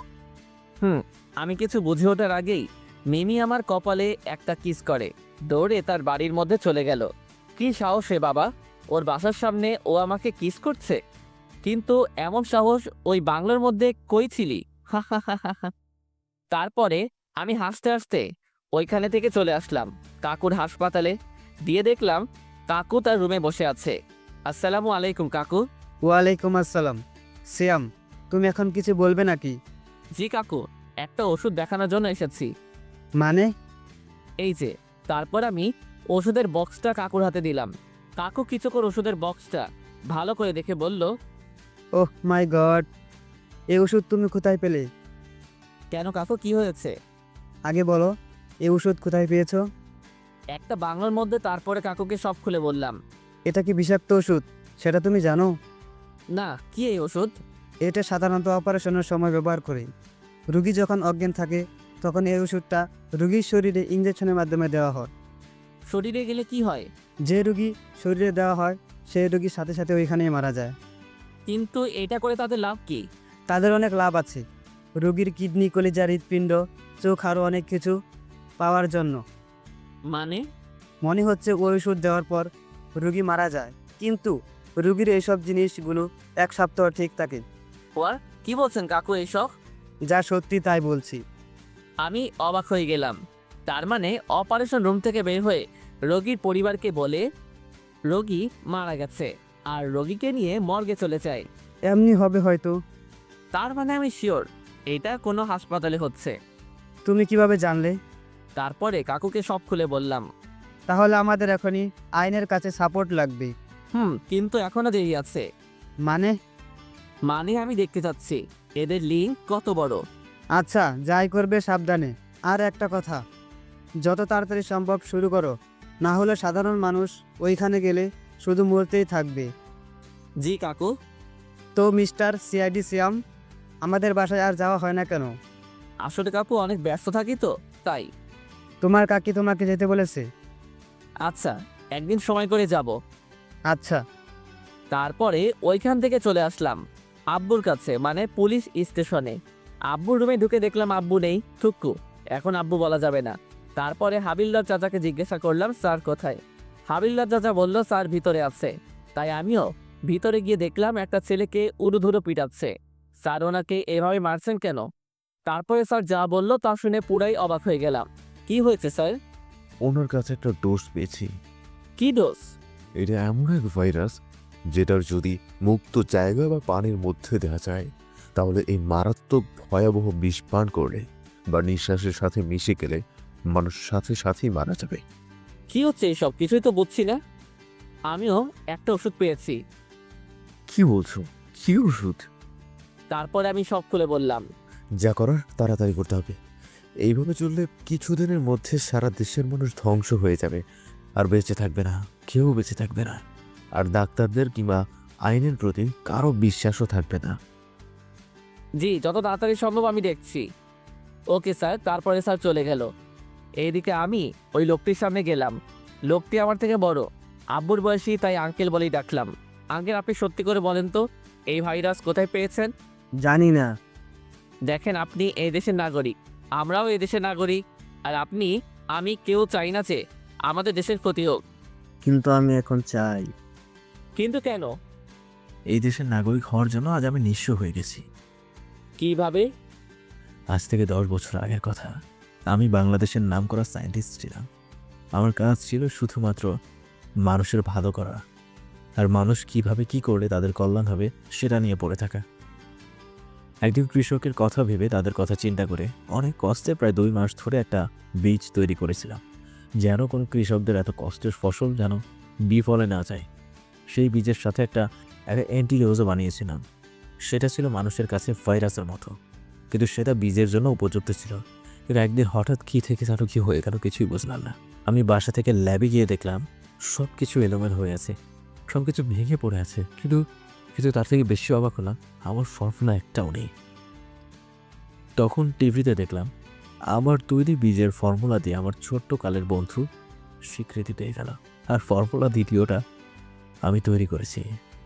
আমি কিছু বুঝে ওঠার আগেই মিমি আমার কপালে একটা কিস করে দৌড়ে তার বাড়ির মধ্যে চলে গেল। কি সাহস রে বাবা, ওর বাসার সামনে ও আমাকে কিস করছে। কিন্তু এমন সাহস ওই বাংলার মধ্যে কই ছিলি? তারপরে আমি হাসতে হাসতে ওইখানে থেকে চলে আসলাম কাকুর হাসপাতালে। দিয়ে দেখলাম কাকু তার রুমে বসে আছে। আসসালামু আলাইকুম কাকু। ওয়ালাইকুম আসসালাম। সিয়াম, তুমি এখন কিছু বলবে নাকি? জি কাকু, একটা ওষুধ দেখানোর জন্য এসেছি। মানে? এই যে। তারপর আমি ওষুধের বক্সটা কাকুর হাতে দিলাম। কাকু কিছুক্ষণ ওষুধের বক্সটা ভালো করে দেখে বলল, ওহ মাই গড, এই ওষুধ তুমি কোথায় পেলে? কেন কাকু, কি হয়েছে? আগে বলো, এই ওষুধ কোথায় পেয়েছো? একটা বাংলার মধ্যে। তারপরে কাকুকে সব খুলে বললাম। এটা কি বিষাক্ত ওষুধ সেটা তুমি জানো? না, কি এই ওষুধ? এটা সাধারণত অপারেশনের সময় ব্যবহার করে। রুগী যখন অজ্ঞান থাকে তখন এই ওষুধটা রোগীর শরীরে ইঞ্জেকশনের মাধ্যমে দেওয়া হয়। শরীরে গেলে কি হয়? যে রোগী শরীরে দেওয়া হয় সেই রোগীর সাথে সাথে ওইখানেই মারা যায়। কিন্তু এটা করে তাদের লাভ কি? তাদের অনেক লাভ আছে, রোগীর কিডনি, কলিজা, হৃৎপিণ্ড, চোখ আরও অনেক কিছু পাওয়ার জন্য। মানে? মনে হচ্ছে ওই ওষুধ দেওয়ার পর রোগী মারা যায়, কিন্তু রোগীর এইসব জিনিসগুলো 1 সপ্তাহ ঠিক থাকে। ওয়ার কি বলছেন কাকু এইসব? যা সত্যি তাই বলছি। আমি অবাক হয়ে গেলাম। তার মানে অপারেশন রুম থেকে বের হয়ে রোগীর পরিবারকে বলে রোগী মারা গেছে আর রোগীকে নিয়ে মর্গে চলে যায়। এমনি হবে হয়তো। তার মানে আমি শিওর এটা কোনো হাসপাতালে হচ্ছে। তুমি কিভাবে জানলে? তারপরে কাকুকে সব খুলে বললাম। তাহলে আমাদের এখনই আইনের কাছে সাপোর্ট লাগবে। কিন্তু এখনো দেরি আছে। মানে আমি দেখতে চাচ্ছি এদের লিঙ্ক কত বড়। আচ্ছা, যাই করবে সাবধানে। আর একটা কথা, যত তাড়াতাড়ি সম্ভব শুরু করো, না হলে সাধারণ মানুষ ওইখানে গেলে শুধু মরতেই থাকবে। জি কাকু। তো মিস্টার সিআইডি সিয়াম, আমাদের বাসায় আর যাওয়া হয় না কেন? আসলে কাকু অনেক ব্যস্ত থাকি তো তাই। তোমার কাকি তোমাকে যেতে বলেছে? আচ্ছা, একদিন সময় করে যাব। আচ্ছা। তারপরে ওইখান থেকে চলে আসলাম আব্বুর কাছে, মানে পুলিশ স্টেশনে। আব্বুর রুমে ঢুকে দেখলাম আব্বু নেই, থুক্কু। এখন আব্বু বলা যাবে না। তারপরে হাবিলদার চাচাকে জিজ্ঞাসা করলাম স্যার কোথায়। হাবিলদার চাচা বলল স্যার ভিতরে আছে। তাই আমিও ভিতরে গিয়ে দেখলাম একটা ছেলেকে উড়ুধুরো পিটাচ্ছে। স্যার ওনাকে এভাবে মারছেন কেন? তারপরে স্যার যা বলল তা শুনে পুরাই অবাক হয়ে গেলাম। কি হয়েছে স্যার? ওনার কাছে একটা ডোজ পেয়েছি। কি ডোজ? এটা এমন এক ভাইরাস যেটার যদি মুক্ত জায়গা বা পানির মধ্যে দেওয়া যায় তাহলে এই মারাত্মক ভয়াবহ বিষ পান করলে বা নিঃশ্বাসের সাথে মিশে গেলে মানুষ সাথে সাথেই মারা যাবে। কি হচ্ছে এসব? কিছুই তো বুঝছি না। আমিও একটা ওষুধ পেয়েছি। কি বলছো? কি ওষুধ? তারপরে আমি সব খুলে বললাম। যা করার তাড়াতাড়ি করতে হবে। এইভাবে চললে কিছুদিনের মধ্যে সারা দেশের মানুষ ধ্বংস হয়ে যাবে, আর বেঁচে থাকবে না, কেউ বেঁচে থাকবে না। আর ডাক্তারদের কিংবা আইনের প্রতি কারো বিশ্বাসও থাকবে না। জি, যত তাড়াতাড়ি সম্ভব আমি দেখছি। Okay sir. তারপরে স্যার চলে গেল। এইদিকে আমি ওই লোকটির সামনে গেলাম। লোকটি আমার থেকে বড়, আব্বুর বয়সী, তাই আঙ্কেল বলেই ডাকলাম। আঙ্কেল, আপনি সত্যি করে বলেন তো এই ভাইরাস কোথায় পেয়েছেন? জানি না। দেখেন, আপনি এই দেশের নাগরিক, আমরাও এই দেশের নাগরিক, আর আমি কেউ চাই না যে আমাদের দেশের ক্ষতি হোক। কিন্তু আমি এখন চাই। কিন্তু কেন? এই দেশের নাগরিক হওয়ার জন্য আজ আমি নিঃস্ব হয়ে গেছি। কিভাবে? আজ থেকে 10 বছর আগের কথা। আমি বাংলাদেশের নামকরা সায়েন্টিস্ট ছিলাম। আমার কাজ ছিল শুধুমাত্র মানুষের ভালো করা, আর মানুষ কিভাবে কি করলে তাদের কল্যাণ হবে সেটা নিয়ে পড়ে থাকা। একজন কৃষকের কথা ভেবে তাদের কথা চিন্তা করে অনেক কষ্টে প্রায় 2 মাস ধরে একটা বীজ তৈরি করেছিলাম, যেন কোনো কৃষকদের এত কষ্টের ফসল যেন বিফলে না যায়। সেই বীজের সাথে একটা অ্যান্টিডোজও বানিয়েছিলাম। সেটা ছিল মানুষের কাছে ভাইরাসের মতো, কিন্তু সেটা বীজের জন্য উপযুক্ত ছিল। কিন্তু একদিন হঠাৎ কী থেকে যেন কি হয়ে গেল কিছুই বুঝলাম না। আমি বাসা থেকে ল্যাবে গিয়ে দেখলাম সব কিছু এলোমেলো হয়ে আছে, সব কিছু ভেঙে পড়ে আছে। কিন্তু তার থেকে বেশি অবাক হলাম আমার ফর্মুলা একটাও নেই। তখন টিভিতে দেখলাম আমার তৈরি বীজের ফর্মুলা দিয়ে আমার ছোট্ট কালের বন্ধু স্বীকৃতি পেয়ে গেল। আর ফর্মুলা দ্বিতীয়টা আমি তৈরি করেছি,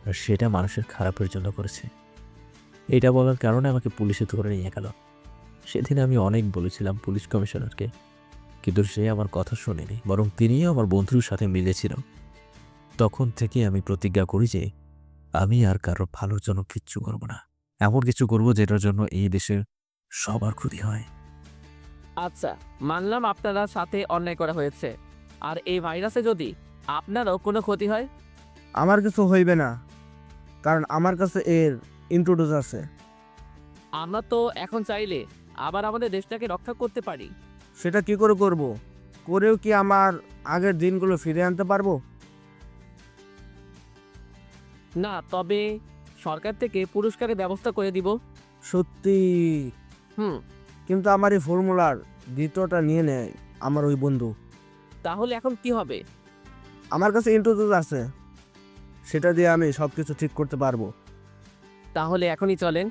আর সেটা মানুষের খারাপের জন্য করেছে। এটা বলার কারণে আমাকে পুলিশে ধরে নিয়ে গেল। সেদিন আমি অনেক বলেছিলাম পুলিশ কমিশনারকে, কিন্তু সে আমার কথা শোনেনি, বরং তিনিও আমার বন্ধুর সাথে মিলেছিল। তখন থেকে আমি প্রতিজ্ঞা করি যে আমি আর কারো ভালোর জন্য কিচ্ছু করব না, এমন কিছু করব যেটার জন্য এই দেশের সবার ক্ষতি হয়। আচ্ছা, মানলাম আপনারা সাথে অন্যায় করা হয়েছে, আর এই ভাইরাসে যদি আপনারও কোনো ক্ষতি হয়? আমার কিছু হইবে না, কারণ আমার কাছে এর ইন্ট্রোডোজ আছে। আমরা তো এখন চাইলে আবার আমাদের দেশটাকে রক্ষা করতে পারি। সেটা কি করে করব? করেও কি আমার আগের দিনগুলো ফিরে আনতে পারবো? না, তবে সরকার থেকে পুরস্কারের ব্যবস্থা করে দিব। সত্যি? কিন্তু আমার এই ফর্মুলার দ্বিতীয়টা নিয়ে নেয় আমার ওই বন্ধু। তাহলে এখন কি হবে? আমার কাছে ইন্ট্রোডোজ আছে, সেটা দিয়ে আমি সব কিছু ঠিক করতে পারবো। তাহলে এখনই চলেন।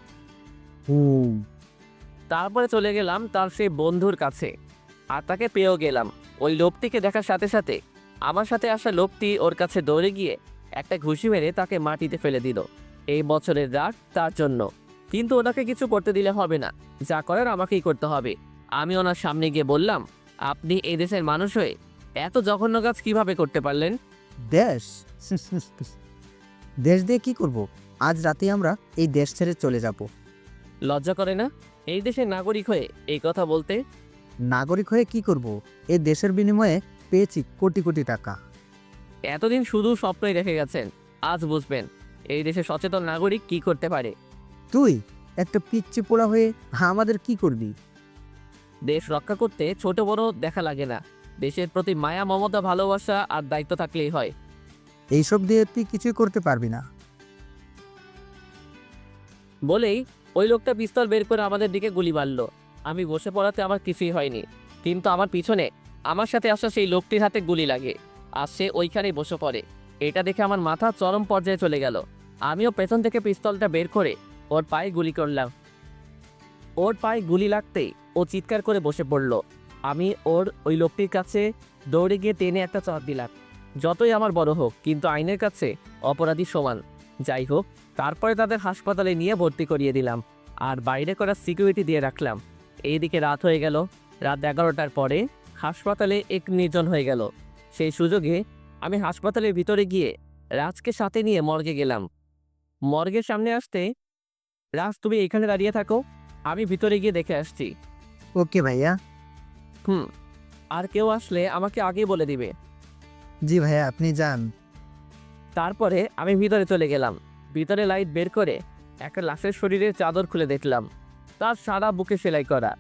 তারপরে চলে গেলাম তার সেই বন্ধুর কাছে, আর তাকে পেয়েও গেলাম। ওই লোকটিকে দেখার সাথে সাথে আমার সাথে আসা লোকটি ওর কাছে দৌড়ে গিয়ে একটা ঘুষি মেরে তাকে মাটিতে ফেলে দিল। এই বছরের রাগ তার জন্য, কিন্তু ওনাকে কিছু করতে দিলে হবে না, যা করার আমাকেই করতে হবে। আমি ওনার সামনে গিয়ে বললাম, আপনি এই দেশের মানুষ হয়ে এত জঘন্য কাজ কিভাবে করতে পারলেন? দেশ দেশ দিয়ে কি করব? আজ রাতে আমরা এই দেশ ছেড়ে চলে যাব। লজ্জা করে না এই দেশের নাগরিক হয়ে এই কথা বলতে? নাগরিক হয়ে কি করব? এই দেশের বিনিময়ে পেয়েছি কোটি কোটি টাকা। এতদিন শুধু স্বপ্নই রেখে গেছেন, আজ বুঝবেন এই দেশে সচেতন নাগরিক কি করতে পারে। তুই একটা পিচ্চি পোড়া হয়ে আমাদের কি করবি? দেশ রক্ষা করতে ছোট বড় দেখা লাগে না, দেশের প্রতি মায়া, মমতা, ভালোবাসা আর দায়িত্ব থাকলেই হয়। এইসব দিয়ে তুই কিছুই করতে পারবি না। বলেই ওই লোকটা পিস্তল বের করে আমাদের দিকে গুলি মারল। আমি বসে পড়াতে আমার কিছুই হয়নি, কিন্তু আমার পিছনে আমার সাথে আসা সেই লোকটির হাতে গুলি লাগে, আর সে ওইখানেই বসে পড়ে। এটা দেখে আমার মাথা চরম পর্যায়ে চলে গেল। আমিও পেছন থেকে পিস্তলটা বের করে ওর পায়ে গুলি করলাম। ওর পায়ে গুলি লাগতেই ও চিৎকার করে বসে পড়ল। আমি ওই লোকটির কাছে দৌড়ে গিয়ে টেনে একটা চড় দিলাম। যতই আমার বড় হোক, কিন্তু আইনের কাছে অপরাধী সমান। যাই হোক, তারপরে তাদের হাসপাতালে নিয়ে ভর্তি করিয়ে দিলাম, আর বাইরে করা সিকিউরিটি দিয়ে রাখলাম। এইদিকে রাত হয়ে গেল। রাত 11টার পরে হাসপাতালে এক নির্জন হয়ে গেল। সেই সুযোগে আমি হাসপাতালের ভিতরে গিয়ে রাজকে সাথে নিয়ে মর্গে গেলাম। মর্গের সামনে আসতে, রাজ তুমি এখানে দাঁড়িয়ে থাকো, আমি ভিতরে গিয়ে দেখে আসছি। ওকে ভাইয়া। আর কেউ আসলে আমাকে আগেই বলে দিবে। জি ভাইয়া, আপনি যান। তারপরে আমি ভিতরে চলে গেলাম। ভিতরে লাইট বের করে একটা লাশের শরীরে চাদর খুলে দেখলাম। তার সারা বুকে সেলাই করা,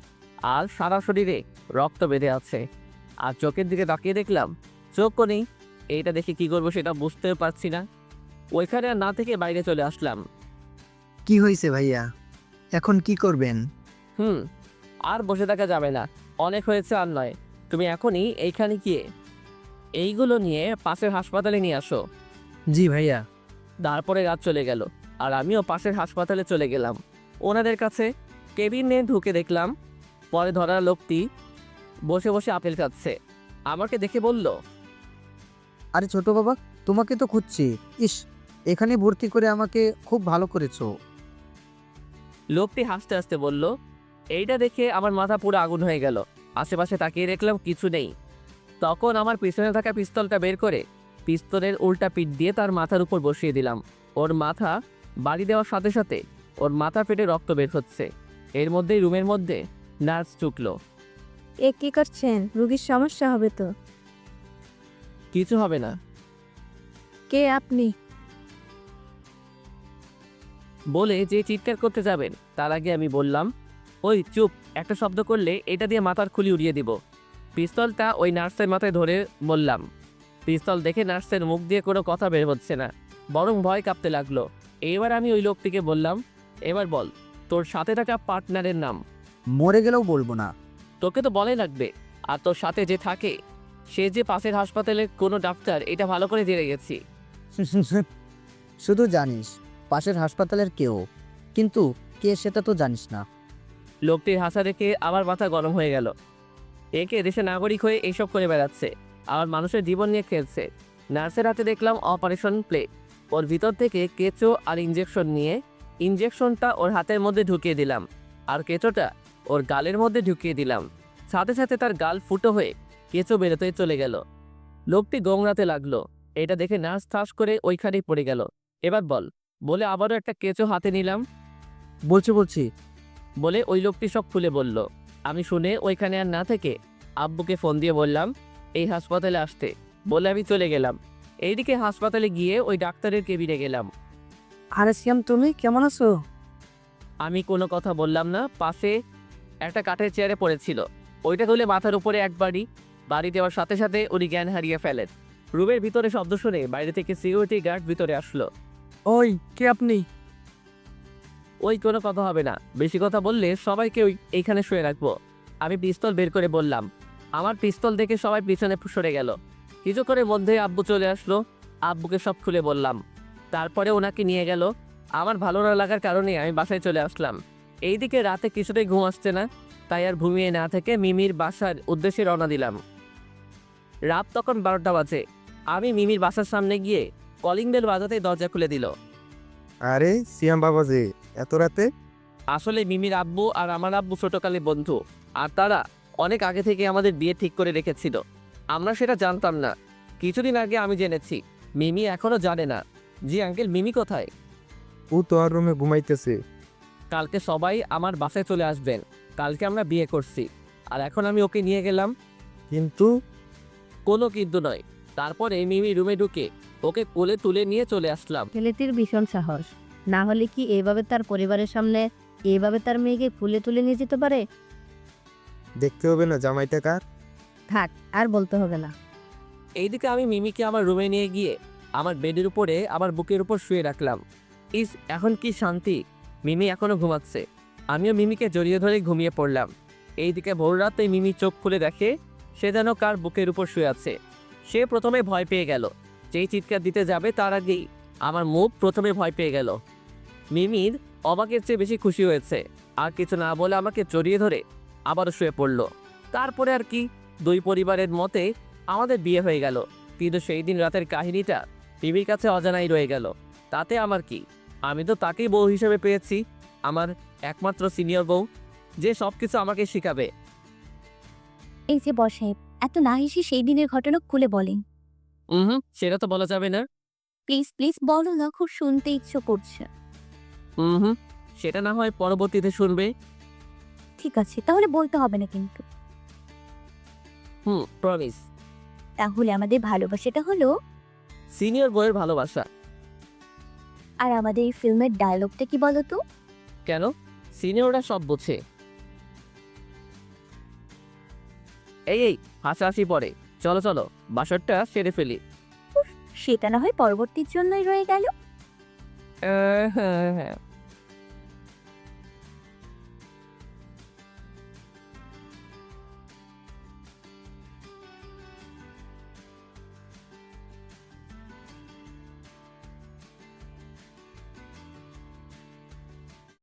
আর সারা শরীরে রক্ত বেঁধে আছে। আর চোখের দিকে তাকিয়ে দেখলাম চোখও নেই। এইটা দেখে কি করবো সেটা বুঝতেও পারছি না। ওইখানে আর না থেকে বাইরে চলে আসলাম। কি হয়েছে ভাইয়া? এখন কি করবেন? আর বসে থাকা যাবে না, অনেক হয়েছে আর নয়। তুমি এখনই এইখানে গিয়ে এইগুলো নিয়ে পাশের হাসপাতালে নিয়ে আসো। জি ভাইয়া। তারপরে রাত চলে গেল, আর আমিও পাশের হাসপাতালে চলে গেলাম। ওনাদের কাছে কেবিনে ঢুকে দেখলাম পরে ধরা লোকটি বসে বসে আপেল খাচ্ছে। আমাকে দেখে বলল, আরে ছোট বাবা, তোমাকে তো খুঁজছি। ইস, এখানে ভর্তি করে আমাকে খুব ভালো করেছো। লোকটি হাসতে হাসতে বলল। এইটা দেখে আমার মাথা পুরো আগুন হয়ে গেল। আশেপাশে তাকিয়ে দেখলাম কিছু নেই। তখন আমার পিছনে থাকা পিস্তলটা বের করে পিস্তলের উল্টা পিঠ দিয়ে তার মাথার উপর বসিয়ে দিলাম। ওর মাথা বাড়ি দেওয়ার সাথে সাথে ওর মাথা ফেটে রক্ত বের হচ্ছে। এর মধ্যেই রুমের মধ্যে নার্স ঢুকলো। এ কি করছেন? রুগীর সমস্যা হবে তো। কিছু হবে না কে আপনি? বলে যে চিৎকার করতে যাবেন, তার আগে আমি বললাম, ওই চুপ, একটা শব্দ করলে এটা দিয়ে মাথার খুলি উড়িয়ে দিব। পিস্তলটা ওই নার্সের মাথায় ধরে বললাম। পিস্তল দেখে নার্সের মুখ দিয়ে কোনো কথা বের হচ্ছে না, বরং ভয় কাঁপতে লাগলো। এবার আমি ওই লোকটিকে বললাম, এবার বল তোর সাথে থাকা পার্টনারের নাম। মরে গেলেও বলবো না। তোকে তো বলে লাগবে, আর তোর সাথে যে থাকে সে যে পাশের হাসপাতালের কোনো ডাক্তার, এটা ভালো করে জেনে গেছি। শুধু জানিস পাশের হাসপাতালের কেউ, কিন্তু কে সেটা তো জানিস না। লোকটির হাসা দেখে আমার মাথা গরম হয়ে গেল। একে দেশে নাগরিক হয়ে এইসব করে বেড়াচ্ছে, আমার মানুষের জীবন নিয়ে খেলছে। নার্সের হাতে দেখলাম অপারেশন প্লেট। ওর ভিতর থেকে কেঁচো আর ইঞ্জেকশন নিয়ে ইঞ্জেকশনটা ওর হাতের মধ্যে ঢুকিয়ে দিলাম, আর কেঁচোটা ওর গালের মধ্যে ঢুকিয়ে দিলাম। সাথে সাথে তার গাল ফুটো হয়ে কেঁচো বেরোতে চলে গেল। লোকটি গোংরাতে লাগলো। এটা দেখে নার্স ঠাস করে ওইখানেই পড়ে গেল। এবার বল বলে আবারও একটা কেঁচো হাতে নিলাম। বলছি। বলে ওই লোকটি সব খুলে বলল। আমি শুনে ওইখানে আর না থেকে আব্বুকে ফোন দিয়ে বললাম এই হাসপাতালে আসতে, বলে আমি চলে গেলাম। এইদিকে হাসপাতালে গিয়ে ওই ডাক্তারের কেবিনে গেলাম। আরে সিয়াম, তুমি কেমন আছো? আমি কোনো কথা বললাম না। পাশে একটা কাঠের চেয়ারে পড়েছিল, ওইটা তুলে মাথার উপরে একবারই বাড়ি দেওয়ার সাথে সাথে উনি জ্ঞান হারিয়ে ফেলেন। রুমের ভিতরে শব্দ শুনে বাইরে থেকে সিকিউরিটি গার্ড ভিতরে আসলো। ওই কে আপনি? ওই কোনো কথা হবে না, বেশি কথা বললে সবাইকে এইখানে শুয়ে রাখবো। আমি পিস্তল বের করে বললাম। আমার পিস্তল দেখে সবাই পিছনে সরে গেল। কিছুক্ষণের মধ্যে আব্বু চলে আসলো। আব্বুকে সব খুলে বললাম। তারপরে ওনাকে নিয়ে গেল। আমার ভালো না লাগার কারণে আমি বাসায় চলে আসলাম। এইদিকে রাতে কিছুতেই ঘুম আসছে না, তাই আর ঘুমিয়ে না থেকে মিমির বাসার উদ্দেশ্যে রওনা দিলাম। রাত তখন 12টা বাজে। আমি মিমির বাসার সামনে গিয়ে কলিং বেল বাজাতেই দরজা খুলে দিল। আরে সিয়াম বাবা যে এত রাতে? আসলে মিমির আব্বু আর আমার আব্বু ছোটকালে বন্ধু, আর তারা অনেক আগে থেকে আমাদের বিয়ে ঠিক করে রেখেছিল। আমরা সেটা জানতাম না, কিছুদিন আগে আমি জেনেছি। মিমি এখনো জানে না। জি আঙ্কেল, মিমি কোথায়? ও তো আর রুমে ঘুমাইতেছে। কালকে সবাই আমার বাসায় চলে আসবেন। কালকে আমরা বিয়ে করছি, আর এখন আমি ওকে নিয়ে গেলাম। কিন্তু কোনো কিন্তু নয়। তারপরে মিমি রুমে ঢুকে ওকে কোলে তুলে নিয়ে চলে আসলাম। ছেলেটির ভীষণ সাহস, না হলে কি এভাবে তার পরিবারের সামনে এভাবে তার মেয়েকে ফুলে তুলে নিয়ে যেতে পারে? দেখতে হবে না জামাইটা কার? থাক, আর বলতে হবে না। এইদিকে আমি মিমিকে আমার রুমে নিয়ে গিয়ে আমার বেডের উপরে আমার বুকের উপর শুয়ে রাখলাম। এখন কি শান্তি! মিমি এখনো ঘুমাচ্ছে। আমিও মিমিকে জড়িয়ে ধরে ঘুমিয়ে পড়লাম। এইদিকে ভোর রাতে মিমি চোখ খুলে দেখে সে যেন কার বুকের উপর শুয়ে আছে। সে প্রথমে ভয় পেয়ে গেল। যেই চিৎকার দিতে যাবে তার আগেই আমার মুখ প্রথমে ভয় পেয়ে গেল। মিমির অবাকের চেয়ে বেশি খুশি হয়েছে, আর কিছু না বলে আমাকে জড়িয়ে ধরে আবারও শুয়ে পড়ল। তারপরে আর কি, দুই পরিবারের মতে আমাদের বিয়ে হয়ে গেল। কিন্তু সেই দিন রাতের কাহিনীটা মিমির কাছে অজানাই রয়ে গেল। তাতে আমার কি, আমি তো তাকেই বউ হিসেবে পেয়েছি, আমার একমাত্র সিনিয়র বউ, যে সব কিছু আমাকে শেখাবে। এই যে বস সাহেব, এত না হেসে সেই দিনের ঘটনা খুলে বলেন। সেটা তো বলা যাবে না। প্লিজ প্লিজ বলো না, খুব শুনতে ইচ্ছে করছে। সেটা না হয় পরবর্তীতে শুনবে। ঠিক আছে, তাহলে বলতে হবে না কিন্তু। প্রমিস। তাহলে আমাদের ভালোবাসাটা হলো, সিনিয়র বউয়ের ভালোবাসা। আর আমাদের এই ফিল্মের ডায়লগটা কি বলো তো? কেন? সিনিয়ররা সব বোঝে। এই হাসাহাসি পরে, চলো চলো বাসরটা সেরে ফেলি। সেটা না হয় পরবর্তীর জন্যই রয়ে গেল। হ্যাঁ।